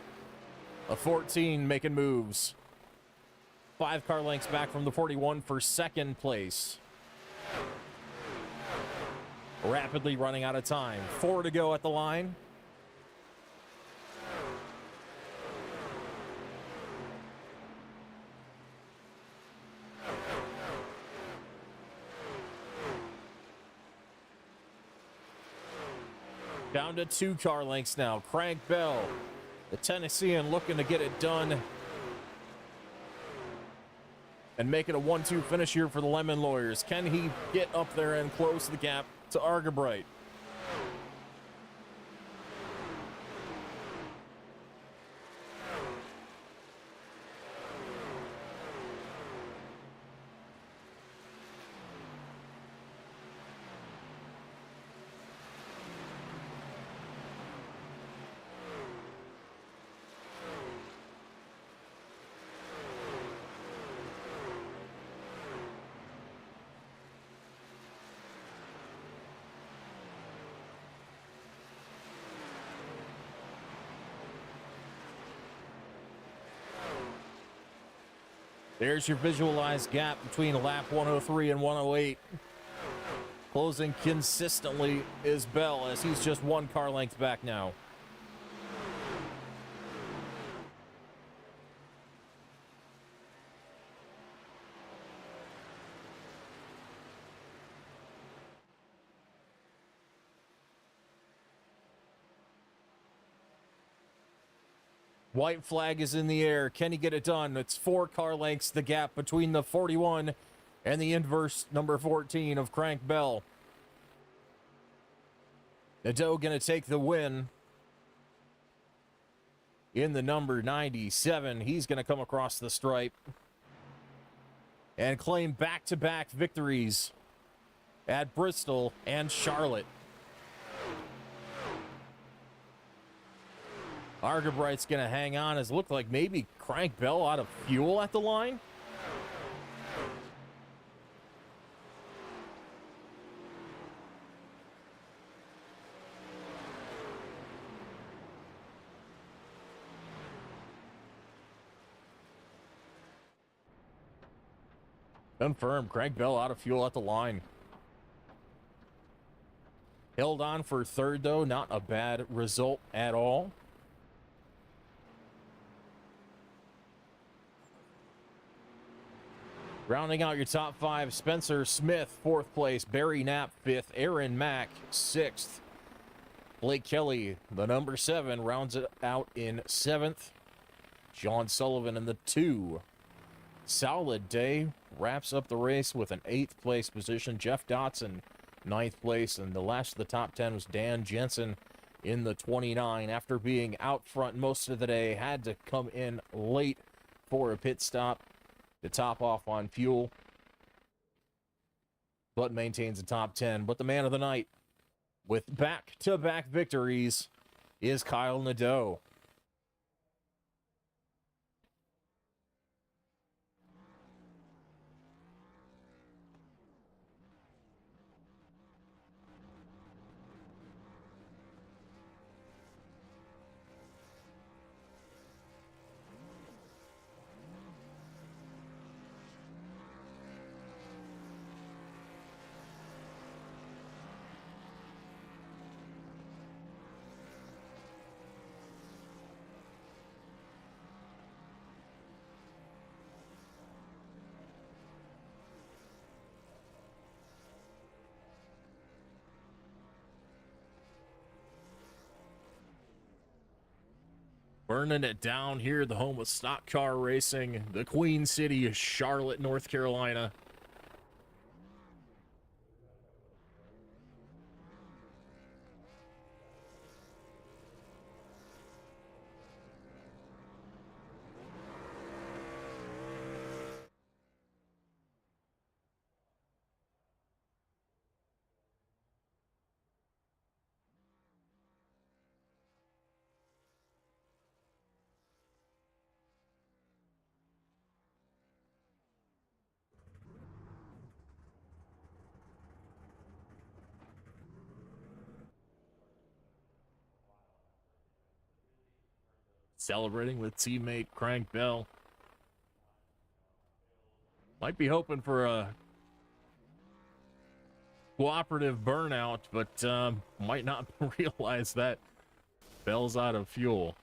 A 14 making moves. 5 car lengths back from the 41 for 2nd place. Rapidly running out of time. 4 to go at the line. Down to 2 car lengths now. Crank Bell, the Tennessean, looking to get it done and make it a 1-2 finish here for the Lemon Lawyers. Can he get up there and close the gap to Argabright? There's your visualized gap between lap 103 and 108. Closing consistently is Bell, as he's just 1 car length back now. White flag is in the air. Can he get it done? It's 4 car lengths, the gap between the 41 and the inverse number 14 of Crank Bell. Nadeau going to take the win in the number 97. He's going to come across the stripe and claim back-to-back victories at Bristol and Charlotte. Argabright's going to hang on, as it looked like maybe Crank Bell out of fuel at the line. Confirmed, Crank Bell out of fuel at the line. Held on for 3rd, though. Not a bad result at all. Rounding out your top 5, Spencer Smith, 4th place. Barry Knapp, 5th. Aaron Mack, 6th. Blake Kelly, the number 7, rounds it out in 7th. John Sullivan in the 2. Solid day. Wraps up the race with an 8th place position. Jeff Dotson, 9th place. And the last of the top 10 was Dan Jensen in the 29. After being out front most of the day, had to come in late for a pit stop to top off on fuel, but maintains the top 10. But the man of the night, with back-to-back victories, is Kyle Nadeau. Burning it down here, the home of stock car racing, the Queen City of Charlotte, North Carolina. Celebrating with teammate Crank Bell. Might be hoping for a cooperative burnout, but might not realize that Bell's out of fuel.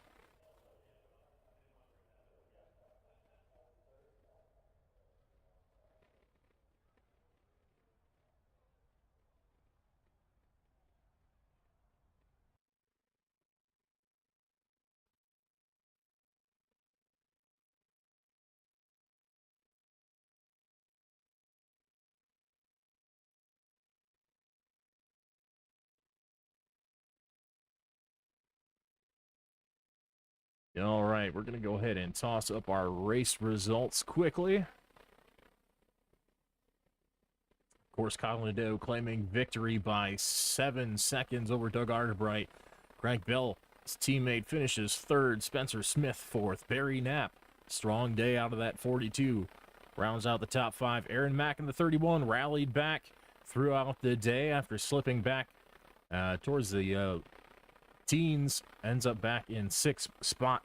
All right, we're going to go ahead and toss up our race results quickly. Of course, Kyle Nadeau claiming victory by 7 seconds over Doug Arterbright. Craig Bell, his teammate, finishes third. Spencer Smith fourth. Barry Knapp, strong day out of that 42. Rounds out the top 5. Aaron Mack in the 31 rallied back throughout the day after slipping back towards the teens, ends up back in 6th spot.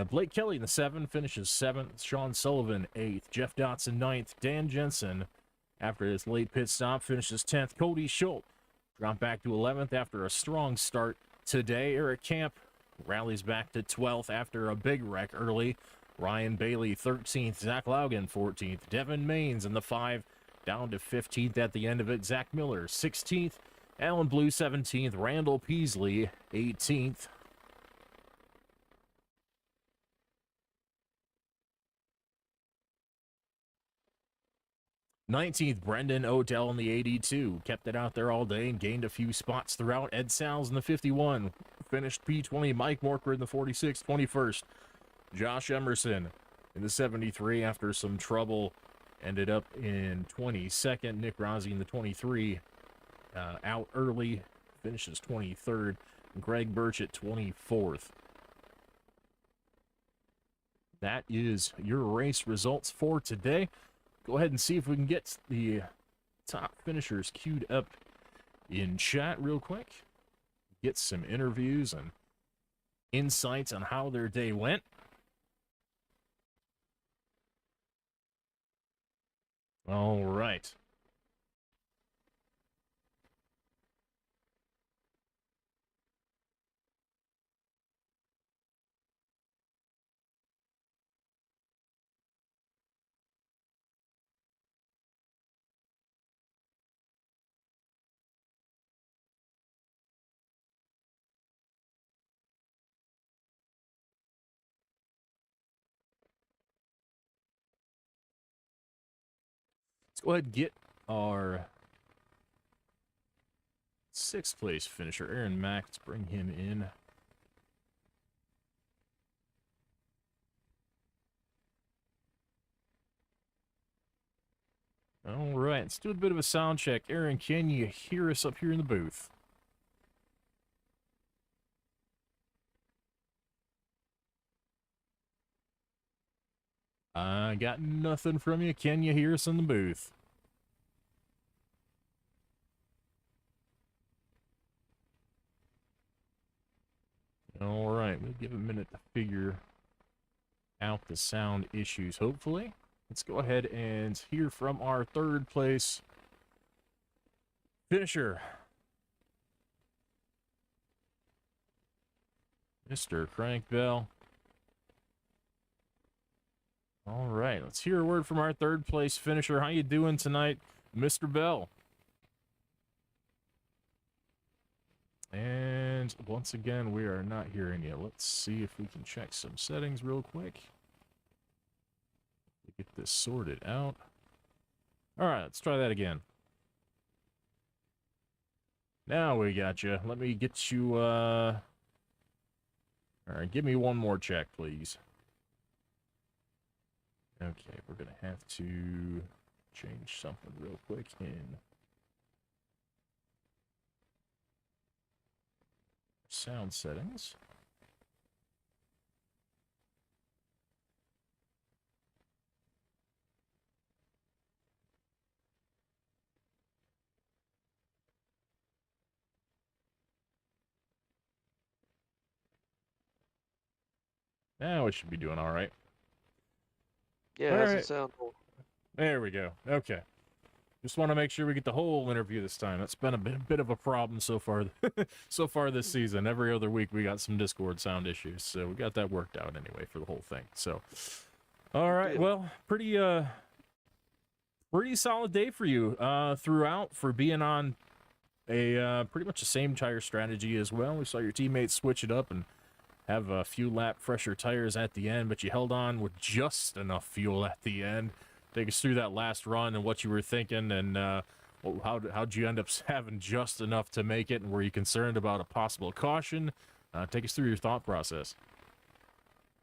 Blake Kelly in the 7 finishes 7th. Sean Sullivan 8th. Jeff Dotson 9th. Dan Jensen, after his late pit stop, finishes 10th. Cody Schultz dropped back to 11th after a strong start today. Eric Camp rallies back to 12th after a big wreck early. Ryan Bailey 13th. Zach Laugen 14th. Devin Maines in the 5 down to 15th at the end of it. Zach Miller 16th. Alan Blue 17th. Randall Peasley 18th. 19th, Brendan Odell in the 82. Kept it out there all day and gained a few spots throughout. Ed Sal's in the 51. Finished P20. Mike Morker in the 46, 21st. Josh Emerson in the 73 after some trouble. Ended up in 22nd. Nick Rossi in the 23. Out early. Finishes 23rd. Greg Birch at 24th. That is your race results for today. Go ahead and see if we can get the top finishers queued up in chat real quick. Get some interviews and insights on how their day went. All right. Let's go ahead and get our 6th place finisher, Aaron Mack. Let's bring him in. All right, let's do a bit of a sound check. Aaron, can you hear us up here in the booth? I got nothing from you. Can you hear us in the booth? All right, we'll give a minute to figure out the sound issues, hopefully. Let's go ahead and hear from our 3rd place finisher, Mr. Crank Bell. All right, let's hear a word from our 3rd place finisher. How you doing tonight, Mr. Bell? And once again, we are not hearing you. Let's see if we can check some settings real quick to get this sorted out. All right, let's try that again. Now we got you. Let me get you, all right, give me one more check, please. Okay, we're going to have to change something real quick in sound settings. Now we should be doing all right. Yeah, All how's it right, sound? there we go. Okay. Just want to make sure we get the whole interview this time. That's been a bit of a problem so far, so far this season. Every other week we got some Discord sound issues, so we got that worked out anyway for the whole thing. So, all Good right, deal. well, pretty solid day for you throughout for being on a pretty much the same tire strategy as well. We saw your teammates switch it up and have a few lap fresher tires at the end, but you held on with just enough fuel at the end. Take us through that last run and what you were thinking, and how'd you end up having just enough to make it, and were you concerned about a possible caution? Take us through your thought process.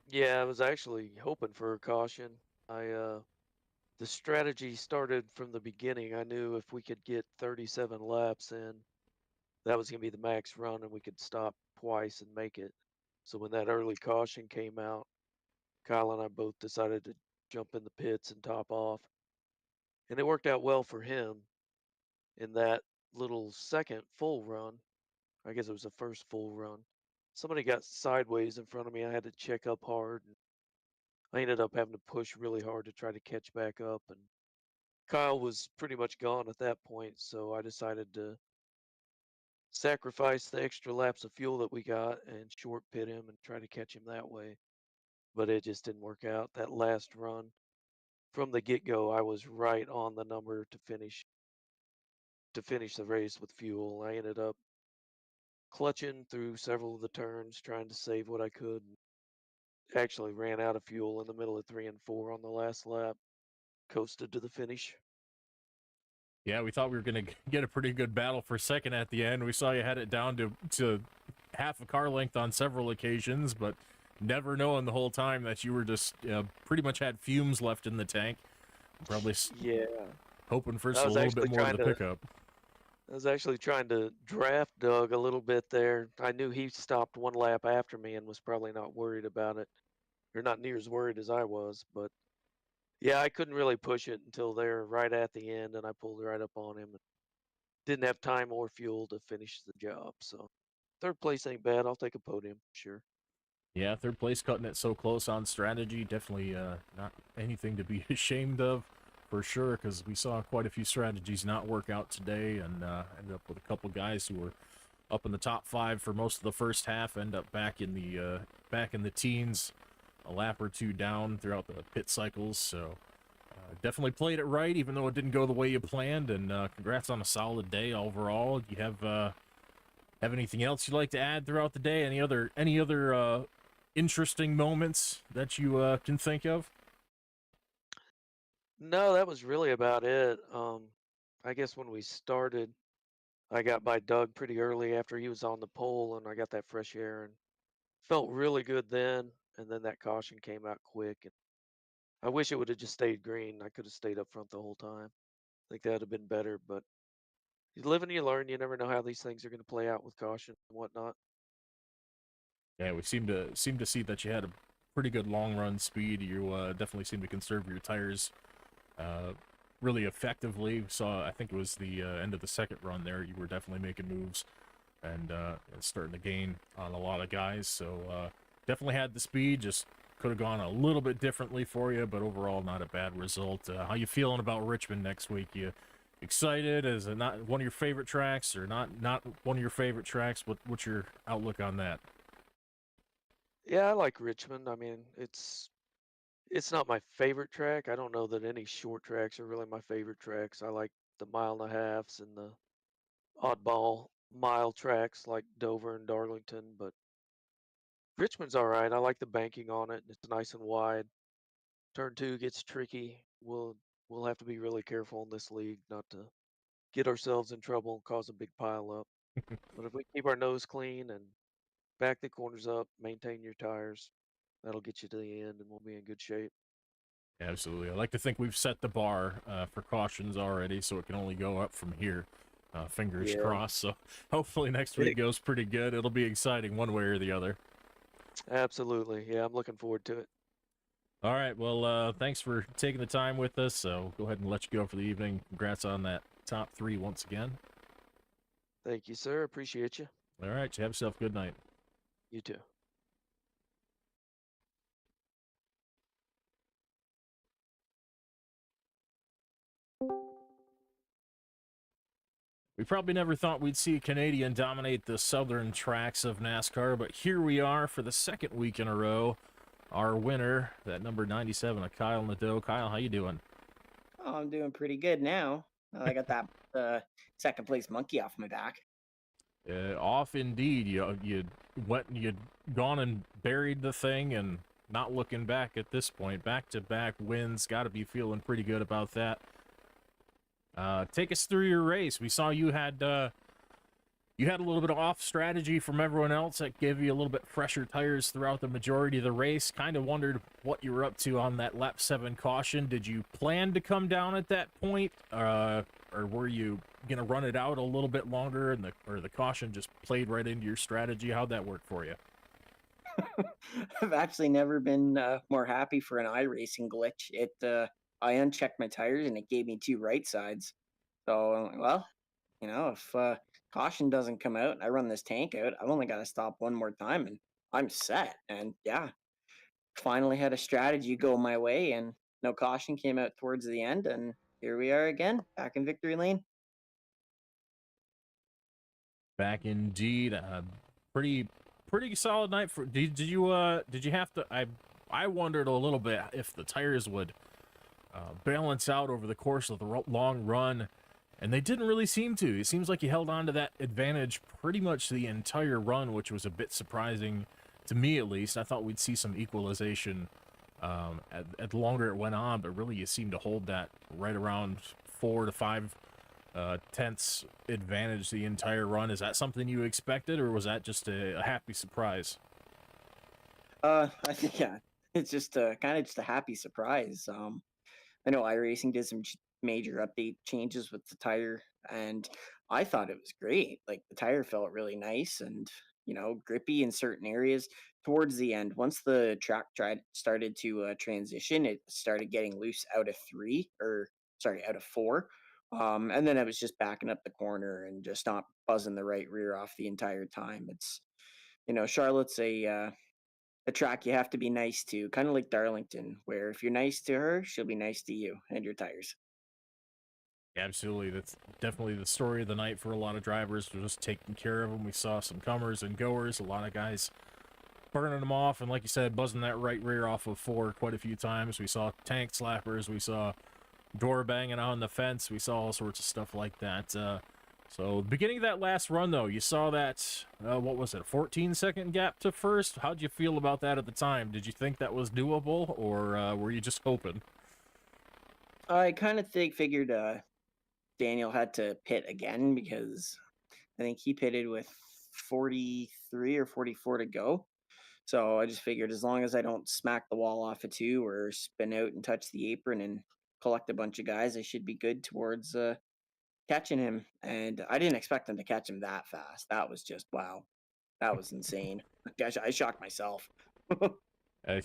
Yeah, I was actually hoping for a caution. The strategy started from the beginning. I knew if we could get 37 laps in, that was going to be the max run and we could stop twice and make it. So when that early caution came out, Kyle and I both decided to jump in the pits and top off. And it worked out well for him in that little second full run. I guess it was the first full run. Somebody got sideways in front of me. I had to check up hard. I ended up having to push really hard to try to catch back up, and Kyle was pretty much gone at that point, so I decided to sacrifice the extra laps of fuel that we got and short pit him and try to catch him that way. But it just didn't work out. That last run, from the get-go, I was right on the number to finish the race with fuel. I ended up clutching through several of the turns, trying to save what I could. Actually ran out of fuel in the middle of 3 and 4 on the last lap. Coasted to the finish. Yeah, we thought we were gonna get a pretty good battle for second at the end. We saw you had it down to half a car length on several occasions, but never knowing the whole time that you were just pretty much had fumes left in the tank. Probably Yeah. hoping for I a was little bit actually more to trying the to pickup. I was actually trying to draft Doug a little bit there. I knew he stopped one lap after me and was probably not worried about it. Or not near as worried as I was, but yeah, I couldn't really push it until there right at the end and I pulled right up on him and didn't have time or fuel to finish the job. So third place ain't bad. I'll take a podium, sure. Yeah, third place cutting it so close on strategy, definitely not anything to be ashamed of, for sure, because we saw quite a few strategies not work out today, and ended up with a couple guys who were up in the top five for most of the first half, end up back in the teens, a lap or two down throughout the pit cycles. So definitely played it right, even though it didn't go the way you planned. And congrats on a solid day overall. Do you have anything else you'd like to add throughout the day? Any other interesting moments that you can think of? No, that was really about it. I guess when we started, I got by Doug pretty early after he was on the pole and I got that fresh air and felt really good then. And then that caution came out quick. And I wish it would have just stayed green. I could have stayed up front the whole time. I think that would have been better. But you live and you learn. You never know how these things are going to play out with caution and whatnot. Yeah, we seem to see that you had a pretty good long run speed. You definitely seem to conserve your tires uh, really effectively. Saw, I think it was the end of the second run there. You were definitely making moves and starting to gain on a lot of guys. So definitely had the speed. Just could have gone a little bit differently for you, but overall not a bad result. How you feeling about Richmond next week? You excited? Is it not one of your favorite tracks, or not one of your favorite tracks? What's your outlook on that? Yeah, I like Richmond. I mean, it's not my favorite track. I don't know that any short tracks are really my favorite tracks. I like the mile and a halves and the oddball mile tracks like Dover and Darlington, but Richmond's all right. I like the banking on it. It's nice and wide. Turn two gets tricky. We'll have to be really careful in this league not to get ourselves in trouble and cause a big pile up. But if we keep our nose clean and back the corners up, maintain your tires, that'll get you to the end, and we'll be in good shape. Absolutely. I like to think we've set the bar for cautions already, so it can only go up from here. Fingers Yeah, crossed. So hopefully next week it, goes pretty good. It'll be exciting one way or the other. absolutely. Yeah, I'm looking forward to it. All right. Well, thanks for taking the time with us. So go ahead and let you go for the evening. Congrats on that top 3 once again. Thank you, sir. Appreciate you. All right. You have yourself a good night. You too. We probably never thought we'd see a Canadian dominate the southern tracks of NASCAR, but here we are for the second week in a row. Our winner, that number 97, Kyle Nadeau. Kyle, how you doing? Oh, I'm doing pretty good now. I got that second place monkey off my back. Off indeed. You went and you'd gone and buried the thing, and not looking back at this point. Back-to-back wins. Got to be feeling pretty good about that. Take us through your race. We saw you had a little bit of off strategy from everyone else that gave you a little bit fresher tires throughout the majority of the race. Kind of wondered what you were up to on that lap 7 caution. Did you plan to come down at that point, or were you gonna run it out a little bit longer, and the caution just played right into your strategy? How'd that work for you? I've actually never been more happy for an iRacing glitch. I unchecked my tires and it gave me two right sides. So, well, if caution doesn't come out and I run this tank out, I've only got to stop one more time and I'm set. And yeah, finally had a strategy go my way, and no caution came out towards the end, and here we are again, back in victory lane. Back indeed. Pretty solid night for. Did you have to? I wondered a little bit if the tires would balance out over the course of the long run, and they didn't really seem to. It seems like you held on to that advantage pretty much the entire run, which was a bit surprising to me, at least. I thought we'd see some equalization at the longer it went on, but really you seemed to hold that right around 4 to 5 tenths advantage the entire run. Is that something you expected, or was that just a happy surprise? I think yeah, it's just kind of just a happy surprise. I know iRacing did some major update changes with the tire, and I thought it was great. Like the tire felt really nice and grippy in certain areas. Towards the end, once the track started to transition, it started getting loose out of three, or sorry, out of four. And then I was just backing up the corner and just not buzzing the right rear off the entire time. It's Charlotte's a track you have to be nice to, kind of like Darlington, where if you're nice to her, she'll be nice to you and your tires. Absolutely. That's definitely the story of the night for a lot of drivers. We're just taking care of them. We saw some comers and goers, a lot of guys burning them off, and like you said, buzzing that right rear off of 4 quite a few times. We saw tank slappers, we saw door banging on the fence, we saw all sorts of stuff like that. So beginning of that last run, though, you saw that, what was it, a 14-second gap to first? How'd you feel about that at the time? Did you think that was doable, or were you just hoping? I kind of figured Daniel had to pit again because I think he pitted with 43 or 44 to go. So I just figured as long as I don't smack the wall off of 2 or spin out and touch the apron and collect a bunch of guys, I should be good towards catching him. And I didn't expect him to catch him that fast. That was just wow. That was insane. Gosh, I shocked myself.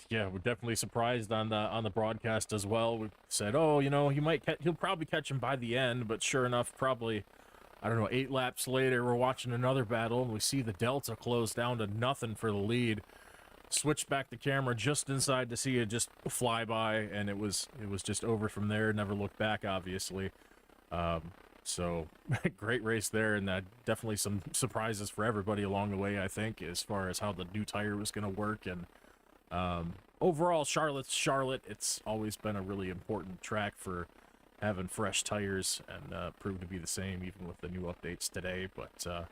Yeah, we're definitely surprised on the broadcast as well. We said, oh, he'll probably catch him by the end, but sure enough, probably, I don't know, 8 laps later, we're watching another battle, and we see the Delta close down to nothing for the lead. Switch back the camera just inside to see it just fly by, and it was just over from there. Never looked back, obviously. So great race there, and definitely some surprises for everybody along the way, I think, as far as how the new tire was going to work. And overall, Charlotte's Charlotte. It's always been a really important track for having fresh tires, and proved to be the same even with the new updates today. But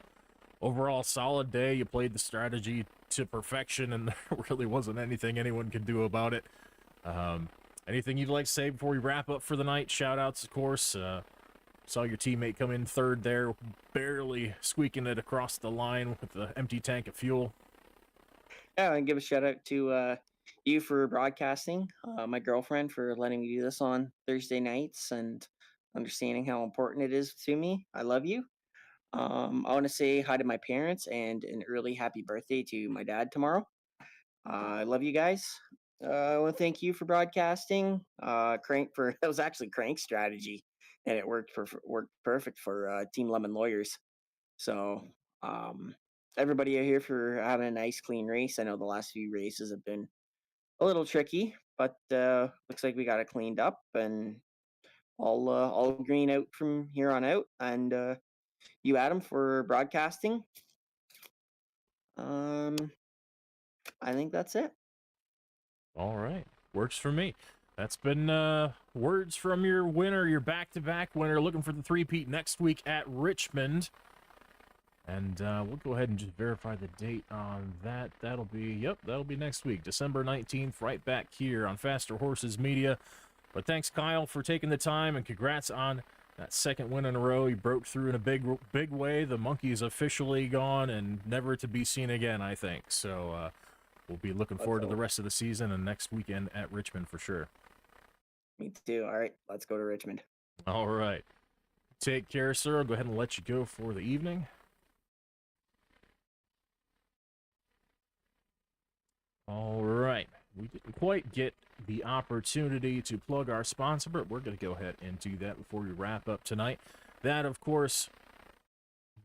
overall solid day. You played the strategy to perfection, and there really wasn't anything anyone could do about it. Anything you'd like to say before we wrap up for the night? Shout outs, of course. Saw your teammate come in third there, barely squeaking it across the line with the empty tank of fuel. Yeah, and give a shout out to you for broadcasting, my girlfriend for letting me do this on Thursday nights and understanding how important it is to me. I love you. I want to say hi to my parents and an early happy birthday to my dad tomorrow. I love you guys. I want to thank you for broadcasting. Crank for that was actually Crank's strategy, and it worked perfect for Team Lemon Lawyers. So everybody out here for having a nice clean race. I know the last few races have been a little tricky, but looks like we got it cleaned up and all green out from here on out. And you, Adam, for broadcasting. I think that's it. All right. Works for me. That's been words from your winner, your back-to-back winner, looking for the three-peat next week at Richmond. And we'll go ahead and just verify the date on that. That'll be next week, December 19th, right back here on Faster Horses Media. But thanks, Kyle, for taking the time, and congrats on that second win in a row. You broke through in a big way. The monkey's officially gone and never to be seen again, I think. So we'll be looking forward to the rest of the season and next weekend at Richmond for sure. Me too. All right, let's go to Richmond. All right. Take care, sir. I'll go ahead and let you go for the evening. All right. We didn't quite get the opportunity to plug our sponsor, but we're going to go ahead and do that before we wrap up tonight. That, of course,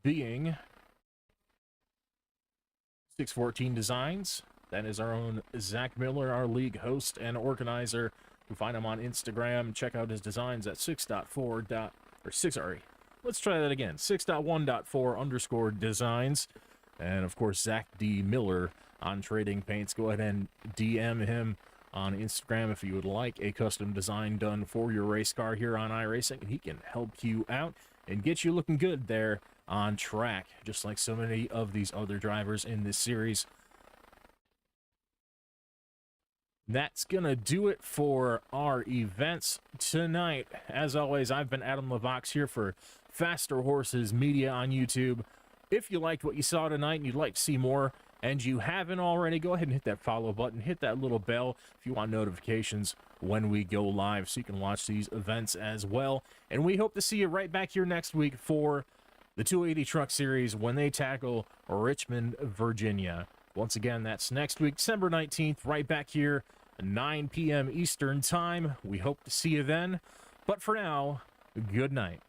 being 614 Designs. That is our own Zach Miller, our league host and organizer. You can find him on Instagram. Check out his designs at 6.1.4_designs. And, of course, Zach D. Miller on Trading Paints. Go ahead and DM him on Instagram if you would like a custom design done for your race car here on iRacing, and he can help you out and get you looking good there on track, just like so many of these other drivers in this series. That's gonna do it for our events tonight. As always, I've been Adam LaVox here for Faster Horses Media on YouTube. If you liked what you saw tonight and you'd like to see more, and you haven't already, go ahead and hit that follow button, hit that little bell if you want notifications when we go live so you can watch these events as well. And we hope to see you right back here next week for the 280 Truck Series when they tackle Richmond, Virginia. Once again, that's next week, December 19th, right back here at 9 p.m. Eastern Time. We hope to see you then. But for now, good night.